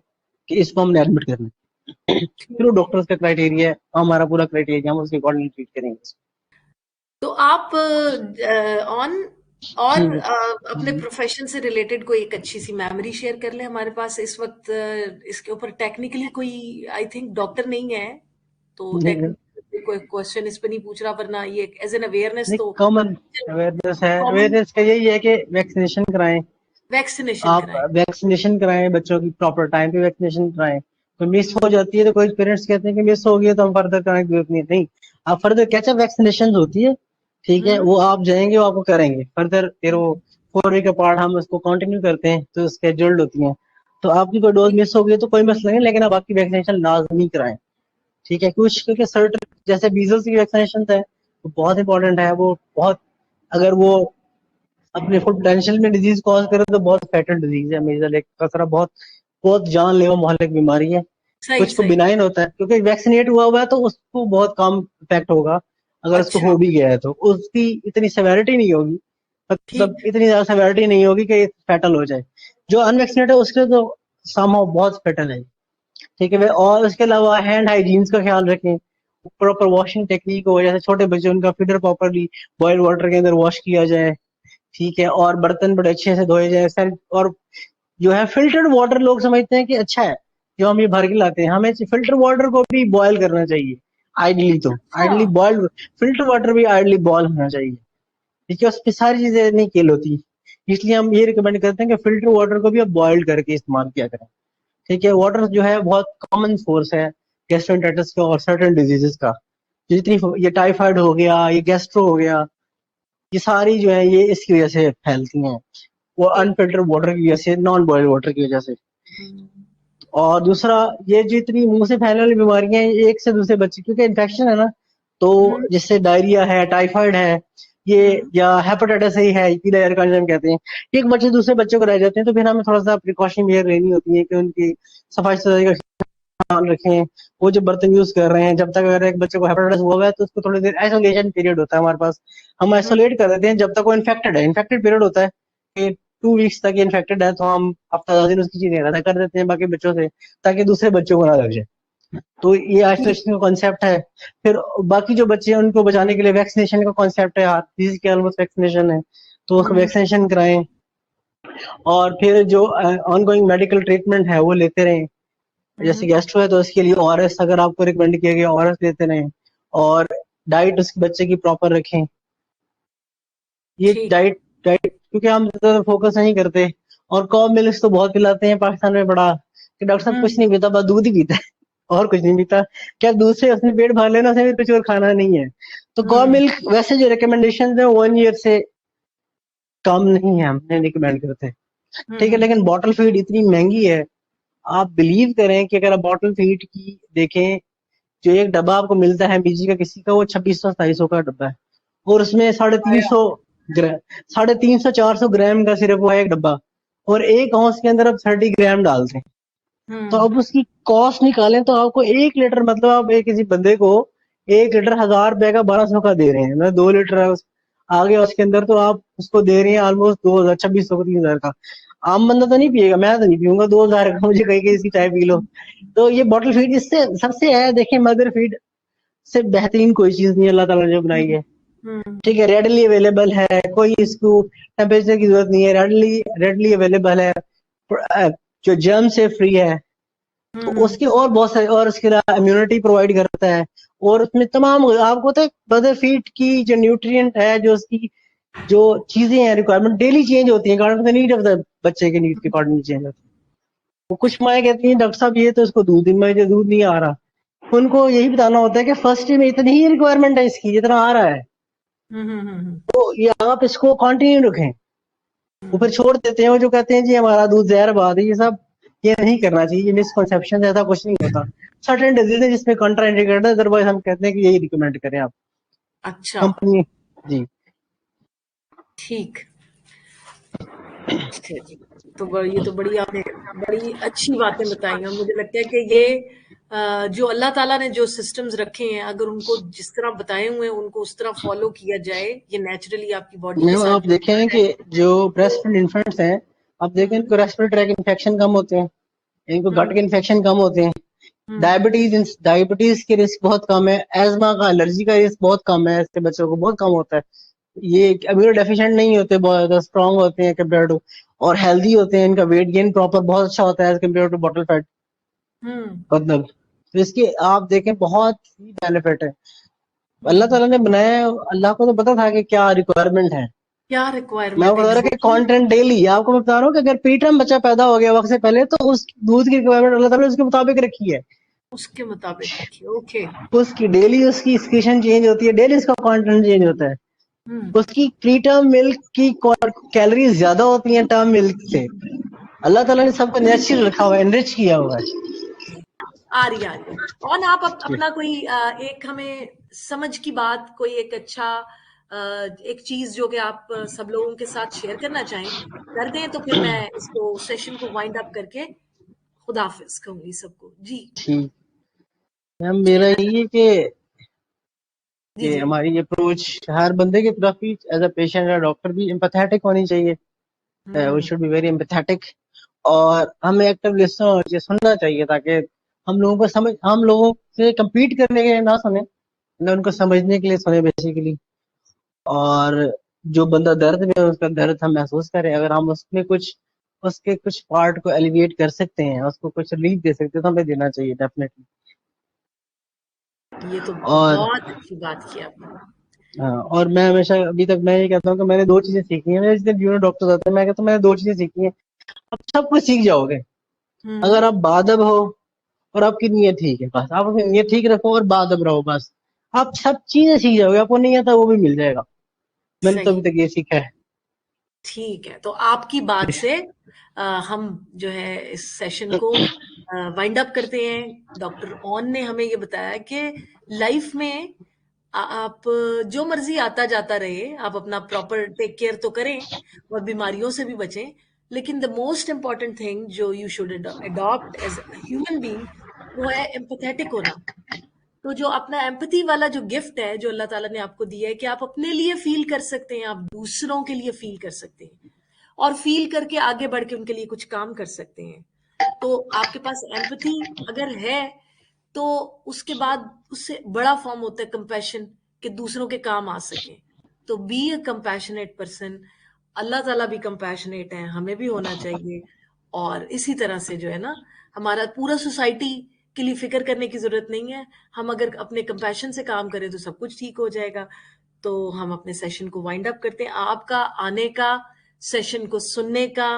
कि इसको हमने एडमिट करना है। फिर वो ठीक है। डॉक्टर्स का क्राइटेरिया है, हमारा पूरा क्राइटेरिया, हम उसके अकॉर्डिंग ट्रीट करेंगे। तो आप ऑन और जी अपने प्रोफेशन से रिलेटेड कोई एक अच्छी सी मेमोरी शेयर कर ले हमारे पास इस वक्त। इसके ऊपर टेक्निकली कोई, आई थिंक डॉक्टर नहीं है, तो नहीं, टेक्निकली कोई क्वेश्चन इस पर नहीं पूछ रहा, वरना ये एज एन अवेयरनेस तो कॉमन अवेयरनेस है, कॉमन अवेयरनेस का यही है कि वैक्सीनेशन कराएं। वैक्सीनेशन आप कराएं। वैक्सीनेशन कराएं, बच्चों की प्रॉपर टाइम पे वैक्सीनेशन कराएं। तो मिस हो जाती है तो कोई पेरेंट्स कहते हैं कि मिस हो गई है तो हम फर्दर कराने की जरूरत नहीं है। नहीं, आप फर्दर कैचअप वैक्सीनेशन होती है, ठीक है, हम्म, वो आप जाएंगे, वो आपको करेंगे फर्दर, फिर वो 4 वीक का पार्ट हम उसको कंटिन्यू करते हैं, तो स्केड्यूल्ड होती हैं। तो आपकी कोई डोज मिस हो गई तो कोई मसला नहीं, लेकिन आप आपकी वैक्सीनेशन लाजमी कराएं, ठीक है। कुछ क्योंकि सर्ट जैसे बीजल्स की वैक्सीनेशन है, वो बहुत इंपॉर्टेंट है, वो बहुत, अगर वो अपने फुल पोटेंशियल में डिजीज कॉज करे तो बहुत फैटल डिजीज है, मेजर एक खतरा, बहुत बहुत जानलेवा मोहलिक बीमारी है। सही कुछ को सही। बिनाइन होता है, क्योंकि वैक्सीनेट हुआ हुआ है तो उसको बहुत कम इफेक्ट होगा, अगर उसको अच्छा, हो भी गया है तो उसकी इतनी सेवेरिटी नहीं होगी, ठीक मतलब है। इतनी ज्यादा सेवेरिटी नहीं होगी कि फैटल हो जाए। जो अनवैक्सीनेट है उसके तो समहाउ बहुत फैटल है, ठीक है। और उसके अलावा हैंड हाइजीन्स का ख्याल रखें, प्रॉपर वॉशिंग टेक्निक हो, जैसे छोटे बच्चे उनका फीडर प्रॉपरली बॉइल्ड वाटर के अंदर वॉश किया जाए, ठीक है, और बर्तन बड़े अच्छे से धोए जाए सर। और जो है फिल्टर्ड वाटर लोग समझते हैं कि अच्छा है, जो हम ये भर के लाते हैं, हमें फिल्टर वाटर को भी बॉयल करना चाहिए। आइडली तो अच्छा, आइडली बॉइल्ड फिल्टर वाटर भी आइडली बॉयल होना चाहिए, ठीक है, उसकी सारी चीजें नहीं किल होती। इसलिए हम ये रिकमेंड करते हैं कि फिल्टर वाटर को भी आप बॉइल्ड करके इस्तेमाल किया करें, ठीक है। वाटर जो है बहुत कॉमन सोर्स है गैस्ट्रोएंटेरिटिस का और सर्टेन डिजीजेस का। जितनी ये टाइफाइड हो गया, ये गैस्ट्रो हो गया, ये सारी जो है ये इसकी वजह से फैलती हैं, वो ठीक। अनफिल्टर्ड वाटर की वजह से, नॉन बॉइल्ड वाटर की वजह से। हम्म, और दूसरा, ये जितनी मुंह से फैलने वाली बीमारियां हैं, ये एक से दूसरे बच्चे, क्योंकि इन्फेक्शन है ना, तो हम्म, जैसे डायरिया है, टाइफाइड है, ये हम्म, या हेपेटाइटिस ही है, पीला एयर कंजन कहते हैं, एक बच्चे दूसरे बच्चों को रह जाते हैं, तो फिर हमें थोड़ा सा प्रिकॉशन मेयर लेनी होती है कि उनकी सफाई सफाई का ध्यान रखें। वो जो बर्तन यूज कर रहे हैं, जब तक अगर एक बच्चे को हेपेटाइटिस हुआ हुआ है तो उसको थोड़ी देर आइसोलेशन पीरियड होता है हमारे पास, हम हम्म, आइसोलेट कर देते हैं जब तक वो इन्फेक्टेड है। इन्फेक्टेड पीरियड होता है कि 2 वीक्स तक इन्फेक्टेड है, तो हम हफ्ता 10 दिन उसकी चीजें अलग कर देते हैं बाकी बच्चों से, ताकि दूसरे बच्चों को ना लग जाए। तो ये ठीक। आइसोलेशन का कॉन्सेप्ट है। फिर बाकी जो बच्चे हैं उनको बचाने के लिए वैक्सीनेशन का कॉन्सेप्ट है, डिजीज के ऑलमोस्ट वैक्सीनेशन है, तो उसको हम्म, वैक्सीनेशन कराएं। और फिर जो ऑनगोइंग मेडिकल ट्रीटमेंट है वो लेते रहें। जैसे हम्म, गैस्ट्रो है तो उसके लिए ओआरएस अगर आपको रिकमेंड किया गया, ओआरएस लेते रहें। और डाइट उसके बच्चे की प्रॉपर रखें। ये ठीक। डाइट डाइट क्योंकि हम ज्यादा फोकस नहीं करते, और कॉ मिल्क तो बहुत पिलाते हैं पाकिस्तान में बड़ा, कि डॉक्टर साहब कुछ हम्म, नहीं पीता, बस दूध ही पीता है और कुछ नहीं पीता। क्या दूध से उसने पेट भर लेना, उसे कुछ और खाना नहीं है। तो कॉ हम्म, मिल्क वैसे जो रिकमेंडेशन है 1 ईयर से कम नहीं है, हमने रिकमेंड करते, ठीक है। हम्म, लेकिन बॉटल फीड इतनी महंगी है, आप बिलीव करें कि अगर आप बॉटल फीड की देखें, जो एक डब्बा आपको मिलता है बीजी का किसी का, वो 2600-2700 का डब्बा है, और उसमें 350 ग्राम, 350-400 ग्राम का सिर्फ वो है एक डब्बा, और एक औंस के अंदर आप 30 ग्राम डालते हैं। तो हम्म, अब उसकी कॉस्ट निकालें तो आपको 1 लीटर, मतलब आप एक किसी बंदे को 1 लीटर 1000 रुपए का 1200 का दे रहे हैं, मतलब 2 लीटर है आ गया उसके अंदर, तो आप उसको दे रहे हैं ऑलमोस्ट 2000, 2600 3000 का। आम बंदा तो नहीं पिएगा, मैं तो नहीं पीऊंगा 2000 का, मुझे कहीं कहीं इसकी चाय पी लो। तो ये बॉटल फीड इससे सबसे है, देखिए मदर फीड से बेहतरीन कोई चीज नहीं अल्लाह ताला ने जो बनाई है, हम्म, ठीक है। रेडली अवेलेबल है, कोई इसको टेम्परेचर की जरूरत नहीं है, रेडली रेडली अवेलेबल है, जो जर्म से फ्री है, तो हम्म, उसके और बहुत सारे, और उसके अलावा इम्यूनिटी प्रोवाइड करता है। और उसमें तमाम आपको तो मदर फीड की जो न्यूट्रिएंट है, जो उसकी जो चीजें हैं, रिक्वायरमेंट डेली चेंज होती है, according to the need of the बच्चे के नीड के अकॉर्डिंग चेंज होती है। वो कुछ माएँ कहती हैं डॉक्टर साहब ये तो इसको दूध दिन में जो दूध नहीं आ रहा, उनको यही बताना होता है कि फर्स्ट डे में इतनी ही रिक्वायरमेंट है इसकी जितना आ रहा है, तो ये आप इसको कंटिन्यू रखें। वो फिर छोड़ देते हैं, वो जो कहते हैं जी हमारा दूध जहर बहा है, ये सब ये नहीं करना चाहिए, ये मिसकॉन्सेप्शन, ऐसा कुछ नहीं होता। सर्टेन डिजीज है जिसमें कॉन्ट्राइंडिकेटेड है, अदरवाइज हम कहते हैं कि यही रिकमेंड करें आप अच्छा, कंपनी। जी ठीक। अच्छा जी। तो ये तो बड़ी आपने बड़ी अच्छी बातें बताई हैं। मुझे लगता है कि ये जो अल्लाह ताला ने जो सिस्टम्स रखे हैं, अगर उनको जिस तरह बताए हुए हैं उनको उस तरह फॉलो किया जाए, ये नेचुरली आपकी बॉडी के मैम, साथ आप जो देखें कि जो ब्रेस्ट फीड इन्फेंट्स हैं, आप देखें इनको रेस्पिरेटरी ट्रैक इन्फेक्शन कम होते हैं, इनको गट के इन्फेक्शन कम होते हैं, डायबिटीज के रिस्क बहुत कम है, एजमा का, एलर्जी का रिस्क बहुत कम है, ऐसे बच्चों को बहुत कम होता है। ये इम्यूनो डेफिशिएंट नहीं होते, बहुत ज्यादा स्ट्रॉन्ग होते हैं कंपेयर टू, और हेल्दी होते हैं, इनका वेट गेन प्रॉपर बहुत अच्छा होता है as compare to bottle fat. हम्म मतलब तो इसके आप देखें बहुत ही बेनिफिट है। अल्लाह हम्म ताला ने बनाया है, अल्लाह को तो पता था कि क्या रिक्वायरमेंट है। क्या मैं रिक्वायरमेंट आपको बता रहा हूँ कि एग्जैक्टली? कंटेंट डेली, आपको मैं बता रहा हूँ कि अगर प्रीटर्म बच्चा पैदा हो गया वक्त से पहले, तो उस दूध की रिक्वायरमेंट अल्लाह ताला ने उसके मुताबिक रखी है। उसके मुताबिक रखिए। ओके। उसकी डेली उसकी स्क्रीशन चेंज होती है, डेली उसका कंटेंट चेंज होता है। हम्म उसकी प्री टर्म मिल्क की कैलोरीज ज्यादा होती हैं टर्म मिल्क से। अल्लाह ताला ने सबको नेचुरल रखा हुआ है, एनरिच किया हुआ है। आ रही आ रही है। और आप अपना कोई एक हमें समझ की बात, कोई एक अच्छा एक चीज जो कि आप सब लोगों के साथ शेयर करना चाहें कर दें, तो फिर मैं इसको सेशन को वाइंड अप करके खुदा हाफिज कहूंगी सबको। जी ठीक मैम, मेरा यही है कि जी जी। हमारी अप्रोच हर बंदे की तरफ ही एज अ पेशेंट या डॉक्टर भी एम्पैथेटिक होनी चाहिए। We hmm should be very empathetic, और हमें एक्टिव लिसनर होना चाहिए, सुनना चाहिए, ताकि हम लोगों को समझ, हम लोगों से कम्पीट करने के लिए ना सुने, ना उनको समझने के लिए सुने बेसिकली। और जो बंदा दर्द में है उसका दर्द हम महसूस करें, अगर हम उसमें कुछ उसके कुछ पार्ट को एलिविएट कर सकते हैं, उसको कुछ रिलीफ दे सकते हैं, तो हमें देना चाहिए डेफिनेटली। ये तो और बहुत अच्छी बात की आपने। हाँ, और मैं हमेशा अभी तक मैं ये कहता हूँ कि मैंने दो चीजें सीखी हैं। मेरे जितने जूनियर डॉक्टर्स आते हैं, मैं कहता हूँ मैंने दो चीजें सीखी हैं, आप सब कुछ सीख जाओगे हम्म अगर आप बादब हो और आपकी नीयत ठीक है। बस आप अपनी नीयत ठीक रखो और बादब रहो, बस आप सब चीजें सीख जाओगे, आपको नहीं आता वो भी मिल जाएगा। मैंने तो सही। अभी तक ये सीखा है। ठीक है, तो आपकी बात से हम जो है इस सेशन को वाइंड अप करते हैं। डॉक्टर ऑन ने हमें ये बताया कि लाइफ में आप जो मर्जी आता जाता रहे, आप अपना प्रॉपर टेक केयर तो करें और बीमारियों से भी बचें, लेकिन द मोस्ट इम्पॉर्टेंट थिंग जो you should adopt as human being, वो है एम्पथेटिक होना। तो जो अपना एम्पैथी वाला जो गिफ्ट है जो अल्लाह ताला ने आपको दिया है कि आप अपने लिए फील कर सकते हैं, आप दूसरों के लिए फील कर सकते हैं और फील करके आगे बढ़ के उनके लिए कुछ काम कर सकते हैं। तो आपके पास एम्पैथी अगर है, तो उसके बाद उससे बड़ा फॉर्म होता है कंपैशन, कि दूसरों के काम आ सके। तो बी अ कंपैशनेट पर्सन। अल्लाह ताला भी कंपैशनेट है, हमें भी होना चाहिए। और इसी तरह से जो है ना, हमारा पूरा सोसाइटी के लिए फिक्र करने की जरूरत नहीं है। हम अगर अपने कंपैशन से काम करें तो सब कुछ ठीक हो जाएगा। तो हम अपने सेशन को वाइंड अप करते हैं। आपका आने का, सेशन को सुनने का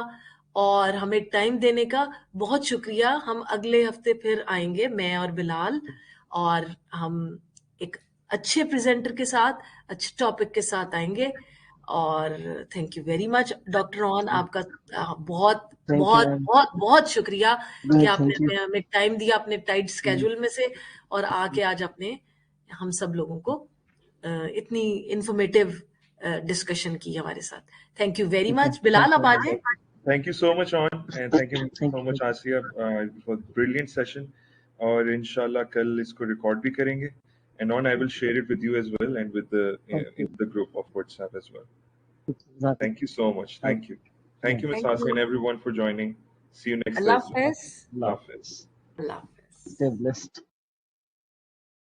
और हमें टाइम देने का बहुत शुक्रिया। हम अगले हफ्ते फिर आएंगे, मैं और बिलाल, और हम एक अच्छे प्रेजेंटर के साथ, अच्छे टॉपिक के साथ आएंगे। और thank you very much doctor on, आपका बहुत थैंक यू बहुत मैम। बहुत बहुत शुक्रिया कि आपने थैंक यू। हमें टाइम दिया अपने टाइट स्केड्यूल में से, और आके आज आपने हम सब लोगों को इतनी इंफॉर्मेटिव डिस्कशन की हमारे साथ। Thank you very much. Bilal अब आ जाए। Thank you so much, On, and thank you thank so you. much, Asiya, for the brilliant session. और इंशाल्लाह कल इसको रिकॉर्ड भी करेंगे. And On, I will share it with you as well and with the in the group of WhatsApp as well. Thank you so much. Thank you. Thank you, Ms. Thank Asiya, you. and everyone for joining. See you next Allah session. Hafiz. Allah Hafiz. Allah Hafiz. Stay blessed.